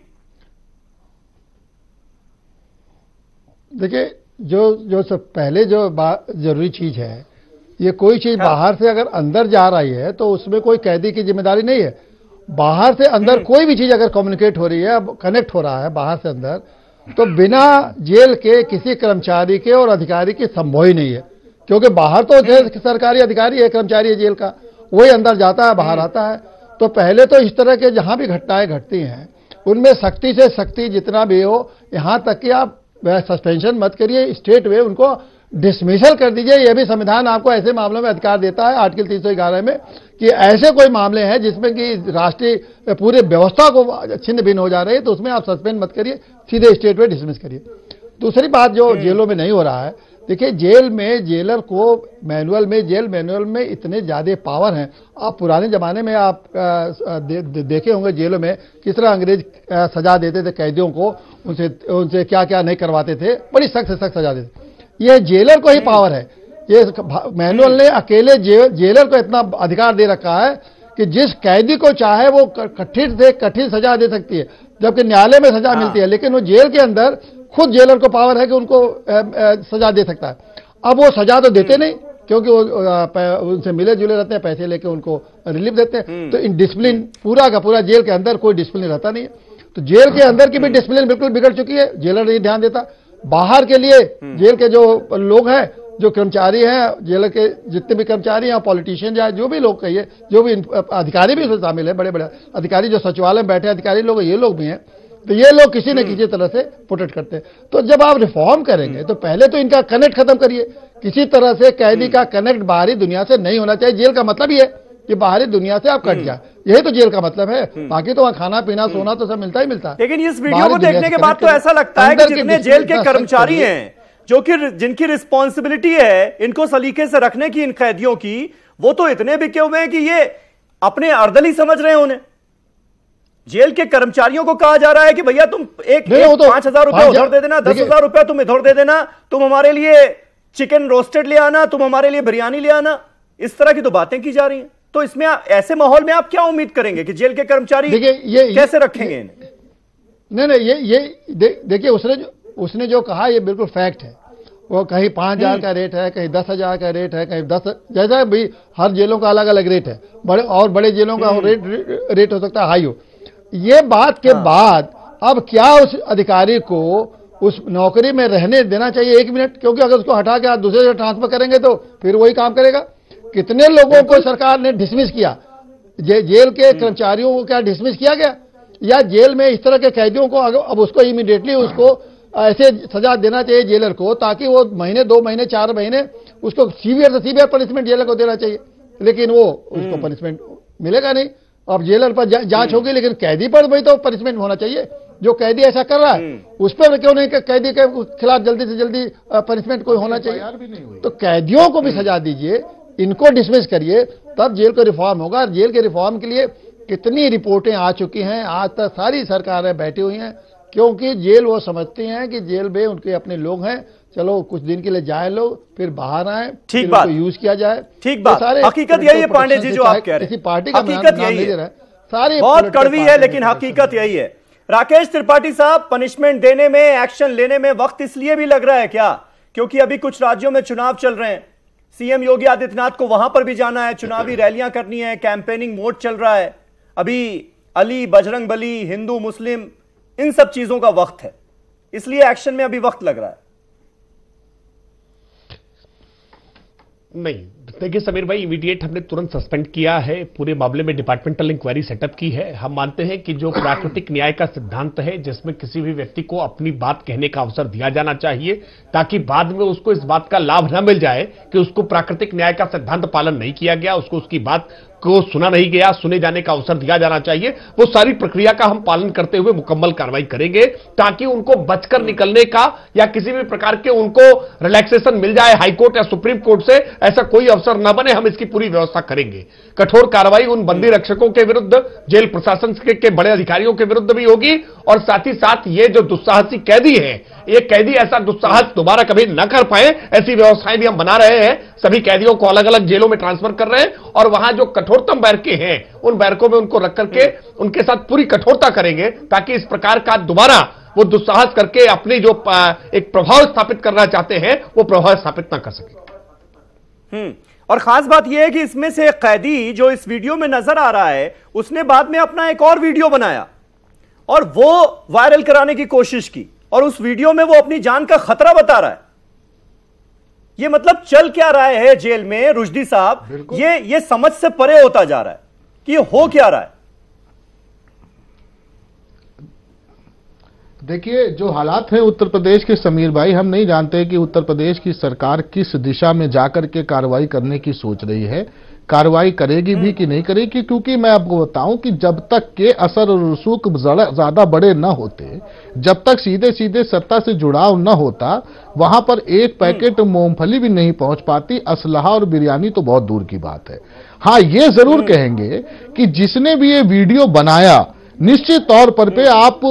देखिए, जो सब पहले जो जरूरी चीज है, ये कोई चीज बाहर से अगर अंदर जा रही है तो उसमें कोई कैदी की जिम्मेदारी नहीं है। बाहर से अंदर कोई भी चीज अगर कम्युनिकेट हो रही है, कनेक्ट हो रहा है बाहर से अंदर, तो बिना जेल के किसी कर्मचारी के और अधिकारी के संभव ही नहीं है, क्योंकि बाहर तो सरकारी अधिकारी है, कर्मचारी है जेल का, वही अंदर जाता है बाहर आता है। तो पहले तो इस तरह के जहां भी घटनाएं घटती हैं उनमें सख्ती से सख्ती जितना भी हो, यहां तक कि आप सस्पेंशन मत करिए, स्टेट वे उनको डिसमिसल कर दीजिए। यह भी संविधान आपको ऐसे मामलों में अधिकार देता है, आर्टिकल 311 में, कि ऐसे कोई मामले हैं जिसमें कि राष्ट्रीय पूरे व्यवस्था को छिन्न भिन्न हो जा रही है, तो उसमें आप सस्पेंड मत करिए, सीधे स्टेट वे डिसमिस करिए। दूसरी बात जो जेलों में नहीं हो रहा है, देखिए जेल में जेलर को जेल मैनुअल में इतने ज्यादा पावर हैं। आप पुराने जमाने में आप देखे होंगे जेलों में किस तरह अंग्रेज सजा देते थे कैदियों को, उनसे क्या क्या नहीं करवाते थे, बड़ी सख्त से सख्त सजा देते। ये जेलर को ही पावर है, ये मैनुअल ने अकेले जेलर को इतना अधिकार दे रखा है कि जिस कैदी को चाहे वो कठिन से कठिन सजा दे सकती है, जबकि न्यायालय में सजा मिलती है, लेकिन वो जेल के अंदर खुद जेलर को पावर है कि उनको सजा दे सकता है। अब वो सजा तो देते नहीं, क्योंकि वो उनसे मिले जुले रहते हैं, पैसे लेके उनको रिलीफ देते हैं। तो इन डिसिप्लिन पूरा का पूरा जेल के अंदर कोई डिसिप्लिन रहता नहीं है। तो जेल के अंदर की भी डिसिप्लिन बिल्कुल बिगड़ चुकी है, जेलर नहीं ध्यान देता। बाहर के लिए जेल के जो लोग हैं, जो कर्मचारी हैं, जेल के जितने भी कर्मचारी हैं, पॉलिटिशियन या जो भी लोग कहिए, जो भी अधिकारी भी उसमें शामिल है, बड़े बड़े अधिकारी जो सचिवालय में बैठे अधिकारी लोग, ये लोग भी हैं, तो ये लोग किसी न किसी तरह से प्रोटेक्ट करते हैं। तो जब आप रिफॉर्म करेंगे तो पहले तो इनका कनेक्ट खत्म करिए, किसी तरह से कैदी का कनेक्ट बाहरी दुनिया से नहीं होना चाहिए। जेल का मतलब ही है कि बाहरी दुनिया से आप कट जाए, यही तो जेल का मतलब है। बाकी तो वहाँ खाना पीना सोना तो सब मिलता ही मिलता है। लेकिन इस वीडियो को देखने के बाद तो ऐसा लगता है कि जितने जेल के कर्मचारी हैं, जो कि जिनकी रिस्पॉन्सिबिलिटी है इनको सलीके से रखने की इन कैदियों की, वो तो इतने बिके हुए हैं कि ये अपने अर्दली समझ रहे हैं उन्हें। जेल के कर्मचारियों को कहा जा रहा है कि भैया तुम 5,000 रुपए उधर दे देना, 10,000 रुपए तुम इधर दे देना, तुम हमारे लिए चिकन रोस्टेड ले आना, तुम हमारे लिए बिरयानी ले आना। इस तरह की तो बातें की जा रही हैं। तो इसमें ऐसे माहौल में आप क्या उम्मीद करेंगे कि जेल के कर्मचारी कैसे रखेंगे इन्हें? नहीं, ये देखिए, उसने जो कहा ये बिल्कुल फैक्ट है। वो कहीं 5,000 का रेट है, कहीं 10,000 का रेट है, कहीं 10, जैसा भी हर जेलों का अलग अलग रेट है, बड़े जेलों का रेट हो सकता है हाई हो। ये बात के बाद अब क्या उस अधिकारी को उस नौकरी में रहने देना चाहिए 1 मिनट, क्योंकि अगर उसको हटा के आप दूसरे जगह ट्रांसफर करेंगे तो फिर वही काम करेगा। कितने लोगों को सरकार ने डिसमिस किया, जेल के कर्मचारियों को क्या डिसमिस किया गया, या जेल में इस तरह के कैदियों को अब उसको इमीडिएटली उसको ऐसे सजा देना चाहिए जेलर को, ताकि वो महीने 2 महीने 4 महीने उसको सीवियर से सीवियर पनिशमेंट जेलर को देना चाहिए, लेकिन वो उसको पनिशमेंट मिलेगा नहीं। अब जेलर पर जांच होगी, लेकिन कैदी पर भी तो पनिशमेंट होना चाहिए। जो कैदी ऐसा कर रहा है उस पर क्यों नहीं, कैदी के खिलाफ जल्दी से जल्दी पनिशमेंट कोई होना चाहिए। तो कैदियों को भी सजा दीजिए, इनको डिसमिस करिए, तब जेल का रिफॉर्म होगा। जेल के रिफॉर्म के लिए कितनी रिपोर्टें आ चुकी हैं, आज तक सारी सरकारें बैठी हुई हैं, क्योंकि जेल वो समझती हैं कि जेल में उनके अपने लोग हैं, चलो कुछ दिन के लिए जाए लोग, फिर बाहर आए, ठीक बात, यूज किया जाए। ठीक बात, हकीकत यही है पांडे जी जो आप कह रहे हैं, पार्टी का हकीकत यही है, सारी बहुत कड़वी है लेकिन हकीकत यही है। राकेश त्रिपाठी साहब, पनिशमेंट देने में, एक्शन लेने में वक्त इसलिए भी लग रहा है क्या क्योंकि अभी कुछ राज्यों में चुनाव चल रहे हैं, सीएम योगी आदित्यनाथ को वहां पर भी जाना है, चुनावी रैलियां करनी है, कैंपेनिंग मोड चल रहा है, अभी अली, बजरंगबली, हिंदू मुस्लिम, इन सब चीजों का वक्त है, इसलिए एक्शन में अभी वक्त लग रहा है। नहीं देखिए समीर भाई, इमीडिएट हमने तुरंत सस्पेंड किया है, पूरे मामले में डिपार्टमेंटल इंक्वायरी सेटअप की है। हम मानते हैं कि जो प्राकृतिक न्याय का सिद्धांत है, जिसमें किसी भी व्यक्ति को अपनी बात कहने का अवसर दिया जाना चाहिए, ताकि बाद में उसको इस बात का लाभ न मिल जाए कि उसको प्राकृतिक न्याय का सिद्धांत पालन नहीं किया गया, उसको उसकी बात को सुना नहीं गया, सुने जाने का अवसर दिया जाना चाहिए। वो सारी प्रक्रिया का हम पालन करते हुए मुकम्मल कार्रवाई करेंगे, ताकि उनको बचकर निकलने का या किसी भी प्रकार के उनको रिलैक्सेशन मिल जाए हाईकोर्ट या सुप्रीम कोर्ट से, ऐसा कोई अवसर न बने, हम इसकी पूरी व्यवस्था करेंगे। कठोर कार्रवाई उन बंदी रक्षकों के विरुद्ध, जेल प्रशासन के बड़े अधिकारियों के विरुद्ध भी होगी, और साथ ही साथ ये जो दुस्साहसी कैदी है, ये कैदी ऐसा दुस्साहस दोबारा कभी न कर पाए, ऐसी व्यवस्थाएं भी हम बना रहे हैं। सभी कैदियों को अलग अलग जेलों में ट्रांसफर कर रहे हैं, और वहां जो कठोरतम बैरकें हैं उन बैरकों में उनको रख करके उनके साथ पूरी कठोरता करेंगे, ताकि इस प्रकार का दोबारा वो दुस्साहस करके अपनी जो एक प्रभाव स्थापित करना चाहते हैं वो प्रभाव स्थापित ना कर सके। और खास बात यह है कि इसमें से एक कैदी जो इस वीडियो में नजर आ रहा है, उसने बाद में अपना एक और वीडियो बनाया और वो वायरल कराने की कोशिश की, और उस वीडियो में वो अपनी जान का खतरा बता रहा है। ये मतलब चल क्या रहा है जेल में रुश्दी साहब, ये समझ से परे होता जा रहा है कि ये हो क्या रहा है। देखिए जो हालात हैं उत्तर प्रदेश के समीर भाई, हम नहीं जानते कि उत्तर प्रदेश की सरकार किस दिशा में जाकर के कार्रवाई करने की सोच रही है, कार्रवाई करेगी भी कि नहीं करेगी, क्योंकि मैं आपको बताऊं कि जब तक के असर और रसूख ज्यादा बड़े न होते, जब तक सीधे सीधे सत्ता से जुड़ाव न होता, वहां पर एक पैकेट मूंगफली भी नहीं पहुंच पाती, असलहा और बिरयानी तो बहुत दूर की बात है। हाँ, ये जरूर कहेंगे कि जिसने भी ये वीडियो बनाया, निश्चित तौर पर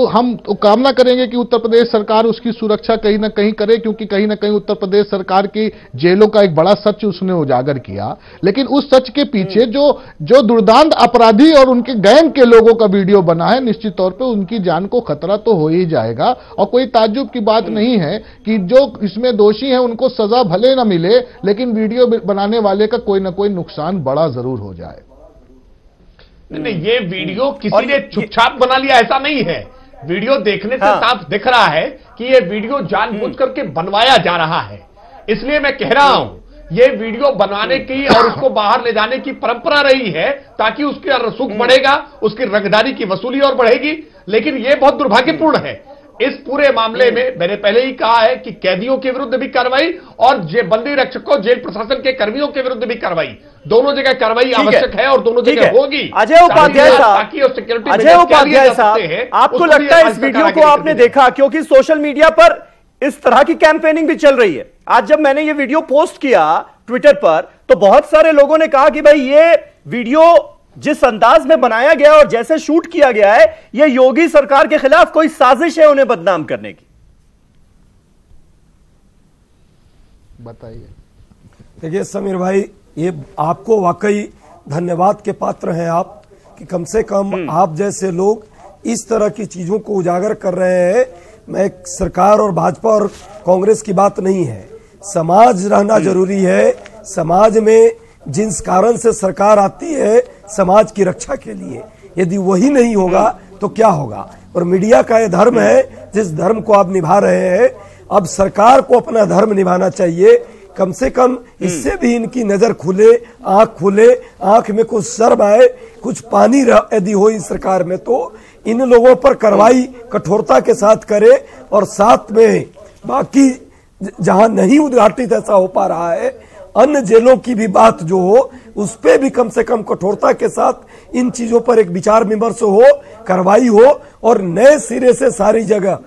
हम कामना करेंगे कि उत्तर प्रदेश सरकार उसकी सुरक्षा कहीं ना कहीं करे, क्योंकि कहीं ना कहीं उत्तर प्रदेश सरकार की जेलों का एक बड़ा सच उसने उजागर किया। लेकिन उस सच के पीछे जो दुर्दांत अपराधी और उनके गैंग के लोगों का वीडियो बना है, निश्चित तौर पे उनकी जान को खतरा तो हो ही जाएगा। और कोई ताज्जुब की बात नहीं है कि जो इसमें दोषी है उनको सजा भले ना मिले, लेकिन वीडियो बनाने वाले का कोई ना कोई नुकसान बड़ा जरूर हो जाए। नहीं, ये वीडियो किसी ने चुपचाप बना लिया ऐसा नहीं है। वीडियो देखने से साफ दिख रहा है कि ये वीडियो जानबूझ करके बनवाया जा रहा है। इसलिए मैं कह रहा हूं, ये वीडियो बनवाने की और उसको बाहर ले जाने की परंपरा रही है, ताकि उसका रसूख बढ़ेगा, उसकी रंगदारी की वसूली और बढ़ेगी। लेकिन ये बहुत दुर्भाग्यपूर्ण है। इस पूरे मामले में मैंने पहले ही कहा है कि कैदियों के विरुद्ध भी कार्रवाई और बंदी रक्षकों, जेल प्रशासन के कर्मियों के विरुद्ध भी कार्रवाई, दोनों जगह कार्रवाई आवश्यक है और दोनों जगह होगी। अजय उपाध्याय साहब, आपको लगता है इस वीडियो को आपने देखा, क्योंकि सोशल मीडिया पर इस तरह की कैंपेनिंग भी चल रही है। आज जब मैंने ये वीडियो पोस्ट किया ट्विटर पर, तो बहुत सारे लोगों ने कहा कि भाई ये वीडियो जिस अंदाज में बनाया गया और जैसे शूट किया गया है, यह योगी सरकार के खिलाफ कोई साजिश है उन्हें बदनाम करने की। बताइए। देखिए समीर भाई, ये आपको वाकई धन्यवाद के पात्र हैं आप, कि कम से कम आप जैसे लोग इस तरह की चीजों को उजागर कर रहे हैं। मैं सरकार और भाजपा और कांग्रेस की बात नहीं है, समाज रहना जरूरी है। समाज में जिस कारण से सरकार आती है समाज की रक्षा के लिए, यदि वही नहीं होगा तो क्या होगा। और मीडिया का ये धर्म है जिस धर्म को आप निभा रहे हैं। अब सरकार को अपना धर्म निभाना चाहिए, कम से कम इससे भी इनकी नजर खुले, आंख में कुछ शर्म आए, कुछ पानी यदि हो इस सरकार में तो इन लोगों पर कार्रवाई कठोरता के साथ करे। और साथ में बाकी जहां नहीं उद्घाटित ऐसा हो पा रहा है, अन्य जेलों की भी बात जो हो उस पे भी कम से कम कठोरता के साथ इन चीजों पर एक विचार विमर्श हो, कार्रवाई हो। और नए सिरे से सारी जगह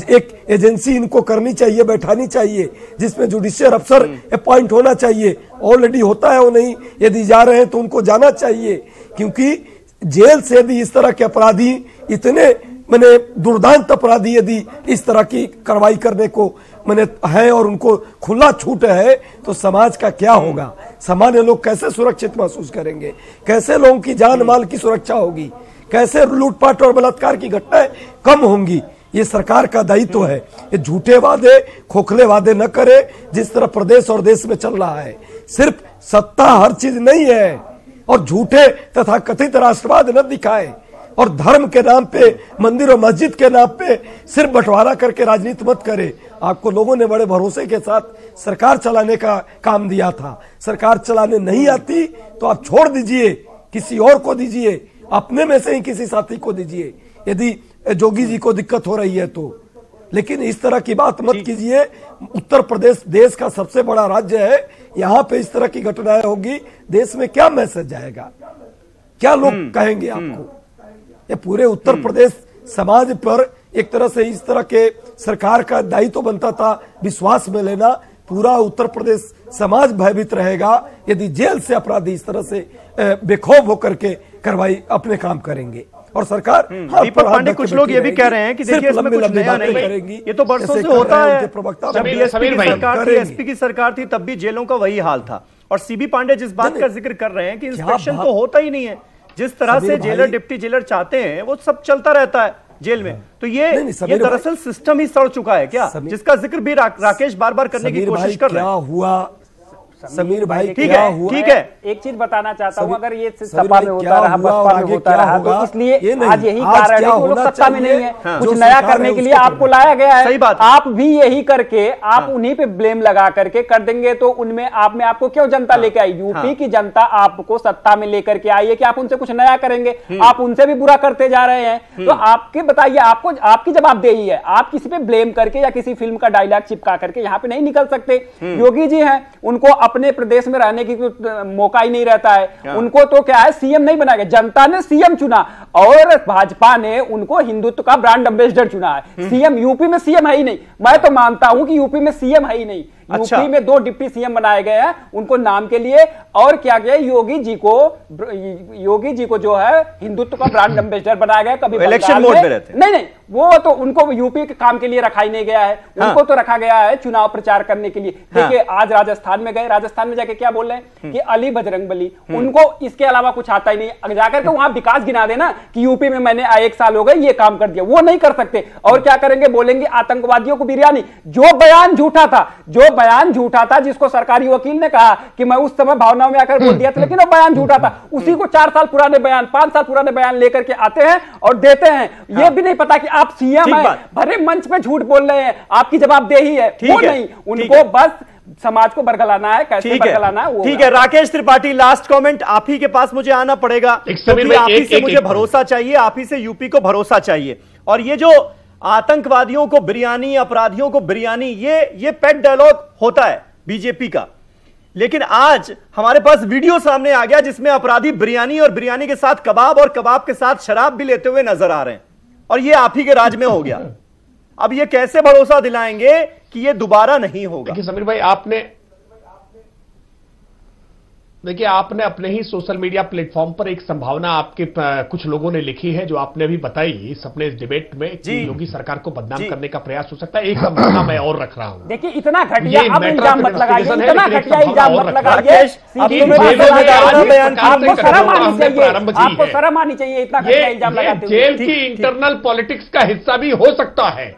एक एजेंसी इनको करनी चाहिए, बैठानी चाहिए, जिसमें जुडिशियल अफसर अपॉइंट होना चाहिए। ऑलरेडी होता है वो नहीं, यदि जा रहे हैं तो उनको जाना चाहिए। क्योंकि जेल से यदि इस तरह के अपराधी, इतने मैंने दुर्दांत अपराधी यदि इस तरह की कार्रवाई करने को मैंने है और उनको खुला छूट है तो समाज का क्या होगा। सामान्य लोग कैसे सुरक्षित महसूस करेंगे, कैसे लोगों की जान माल की सुरक्षा होगी, कैसे लूटपाट और बलात्कार की घटनाएं कम होंगी। ये सरकार का दायित्व है। ये झूठे वादे, खोखले वादे न करे जिस तरह प्रदेश और देश में चल रहा है। सिर्फ सत्ता हर चीज नहीं है और झूठे तथा कथित राष्ट्रवाद न दिखाए और धर्म के नाम पे, मंदिर और मस्जिद के नाम पे सिर्फ बंटवारा करके राजनीति मत करे। आपको लोगों ने बड़े भरोसे के साथ सरकार चलाने का काम दिया था। सरकार चलाने नहीं आती तो आप छोड़ दीजिए, किसी और को दीजिए, अपने में से ही किसी साथी को दीजिए यदि जोगी जी को दिक्कत हो रही है तो। लेकिन इस तरह की बात मत कीजिए। उत्तर प्रदेश देश का सबसे बड़ा राज्य है, यहाँ पे इस तरह की घटनाएं होगी, देश में क्या मैसेज जाएगा, क्या लोग कहेंगे आपको। ये पूरे उत्तर प्रदेश समाज पर एक तरह से इस तरह के सरकार का दायित्व तो बनता था विश्वास में लेना। पूरा उत्तर प्रदेश समाज भयभीत रहेगा यदि जेल से अपराधी इस तरह से बेखौफ होकर के कार्रवाई अपने काम करेंगे। और सरकार दीपक पांडे, कुछ लोग ये भी कह रहे हैं कि देखिए इसमें कुछ नया नहीं करेगी, ये तो बरसों से होता है। जब डीएसपी की सरकार थी, एसपी की सरकार थी, तब भी जेलों का वही हाल था। और सीबी पांडे जिस बात का जिक्र कर रहे हैं कि इंस्पेक्शन तो होता ही नहीं है, जिस तरह से जेलर डिप्टी जेलर चाहते हैं वो सब चलता रहता है जेल में। तो ये दरअसल सिस्टम ही सड़ चुका है क्या, जिसका जिक्र भी राकेश बार बार करने की कोशिश कर रहे हैं। क्या हुआ समीर भाई, ठीक है, एक चीज बताना चाहता हूँ, अगर ये सपा में होता रहा, बसपा में होता रहा, तो इसलिए आज यही कारण है कि वो लोग सत्ता में नहीं है। कुछ नया करने के लिए आपको लाया गया है। आप भी यही करके आप उन्हीं पे ब्लेम लगा करके कर देंगे तो उनमें आप में आपको क्यों जनता लेके आई। यूपी की जनता आपको सत्ता में लेकर के आई है कि आप उनसे कुछ नया करेंगे, आप उनसे भी बुरा करते जा रहे हैं। तो आपके बताइए, आपको आपकी जवाबदेही है। आप किसी पे ब्लेम करके या किसी फिल्म का डायलॉग चिपका करके यहाँ पे नहीं निकल सकते। योगी जी हैं, उनको अपने प्रदेश में रहने की मौका ही नहीं रहता है। उनको तो क्या है, सीएम नहीं बनाया, जनता ने सीएम चुना और भाजपा ने उनको हिंदुत्व का ब्रांड एम्बेसडर चुना है। सीएम यूपी में सीएम है ही नहीं। मैं तो मानता हूं कि यूपी में सीएम है ही नहीं। यूपी में 2 डिप्टी सीएम बनाए गए हैं उनको नाम के लिए। और क्या गया, योगी जी को जो है हिंदुत्व का ब्रांड एम्बेसडर बनाया गया। कभी इलेक्शन मोड में रहते नहीं, वो तो उनको यूपी के काम के लिए रखा ही नहीं गया है। उनको तो रखा गया है चुनाव प्रचार करने के लिए। देखिए आज राजस्थान में गए, राजस्थान में जाके क्या बोल रहे हैं कि अली बजरंगबली, उनको इसके अलावा कुछ आता ही नहीं। जाकर के वहां विकास गिना देना कि यूपी में मैंने 1 साल हो गए ये काम कर दिया, वो नहीं कर सकते। और क्या करेंगे, बोलेंगे आतंकवादियों को बिरयानी। जो बयान झूठा था, जिसको सरकारी वकील ने कहा कि मैं उस समय भावनाओं में आकर बोल दिया था, लेकिन वो बयान झूठा था। उसी को 4 साल पुराने बयान, 5 साल पुराने बयान लेकर के आते हैं और देते हैं। ये भी नहीं पता कि आप सीएम हैं, भरे मंच पे झूठ बोल रहे हैं, आपकी जवाबदेही है। वो नहीं, उनको बस समाज को बरगलाना है। कैसे बरगलाना है? ठीक है राकेश त्रिपाठी, लास्ट कमेंट आप ही के पास मुझे आना पड़ेगा, क्योंकि आप ही से मुझे भरोसा चाहिए, आप ही से यूपी को भरोसा चाहिए। और ये जो आतंकवादियों को बिरयानी, अपराधियों को बिरयानी, ये पेट डायलॉग होता है बीजेपी का। लेकिन आज हमारे पास वीडियो सामने आ गया जिसमें अपराधी बिरयानी और बिरयानी के साथ कबाब और कबाब के साथ शराब भी लेते हुए नजर आ रहे हैं, और ये आप ही के राज में हो गया। अब ये कैसे भरोसा दिलाएंगे कि ये दोबारा नहीं होगा? देखिए समीर भाई, आपने अपने ही सोशल मीडिया प्लेटफॉर्म पर एक संभावना आपके कुछ लोगों ने लिखी है जो आपने अभी बताई अपने इस डिबेट में कि योगी सरकार को बदनाम करने का प्रयास हो सकता है। एक संभावना मैं और रख रहा हूं। देखिए इतना घटिया आप इल्जाम मत लगाइए, इतना घटिया इल्जाम मत लगाइए। आपको शर्म आनी चाहिए, आपको शर्म आनी चाहिए इतना घटिया इल्जाम लगाते हुए। जेल की इंटरनल पॉलिटिक्स का हिस्सा भी हो सकता है,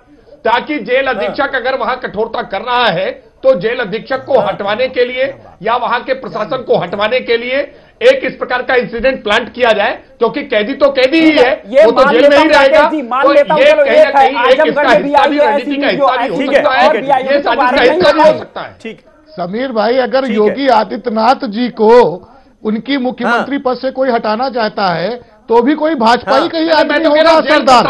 ताकि जेल अधीक्षक अगर वहां कठोरता कर रहा है तो जेल अधीक्षक को हटवाने के लिए या वहां के प्रशासन को हटवाने के लिए एक इस प्रकार का इंसिडेंट प्लांट किया जाए, क्योंकि कैदी तो कैदी ही है, वो तो जेल में ही रहेगा। तो ये कहीं ना कहीं एक इसका हिस्सा भी, रणनीति का हिस्सा भी हो सकता है, ये साजिश का हिस्सा भी हो सकता है। ठीक समीर भाई, अगर योगी आदित्यनाथ जी को उनकी मुख्यमंत्री पद से कोई हटाना चाहता है तो भी कोई भाजपाई कहीं आदमी होगा सरदार,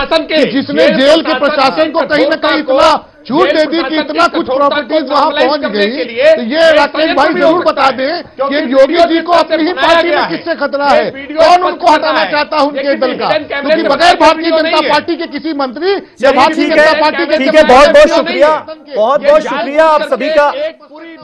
जिसने जेल के प्रशासन को कहीं ना कहीं इतना छूट दे दी कि इतना कुछ प्रॉपर्टीज वहां पहुंच गई। तो ये राकेश भाई जरूर बता दें कि योगी जी को अपनी ही पार्टी में किससे खतरा है, कौन उनको हटाना चाहता है उनके दल का, क्योंकि बगैर भारतीय जनता पार्टी के किसी मंत्री या भारतीय जनता पार्टी के। ठीक है, बहुत बहुत शुक्रिया, बहुत बहुत शुक्रिया आप सभी का,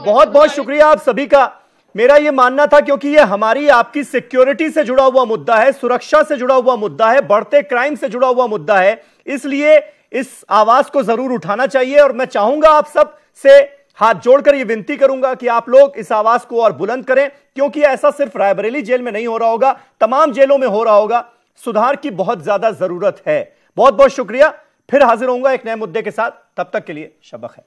बहुत बहुत शुक्रिया आप सभी का। मेरा यह मानना था, क्योंकि यह हमारी आपकी सिक्योरिटी से जुड़ा हुआ मुद्दा है, सुरक्षा से जुड़ा हुआ मुद्दा है, बढ़ते क्राइम से जुड़ा हुआ मुद्दा है, इसलिए इस आवाज को जरूर उठाना चाहिए। और मैं चाहूंगा आप सब से हाथ जोड़कर यह विनती करूंगा कि आप लोग इस आवाज को और बुलंद करें, क्योंकि ऐसा सिर्फ रायबरेली जेल में नहीं हो रहा होगा, तमाम जेलों में हो रहा होगा। सुधार की बहुत ज्यादा जरूरत है। बहुत बहुत शुक्रिया, फिर हाजिर होऊंगा एक नए मुद्दे के साथ, तब तक के लिए शब ख़ैर।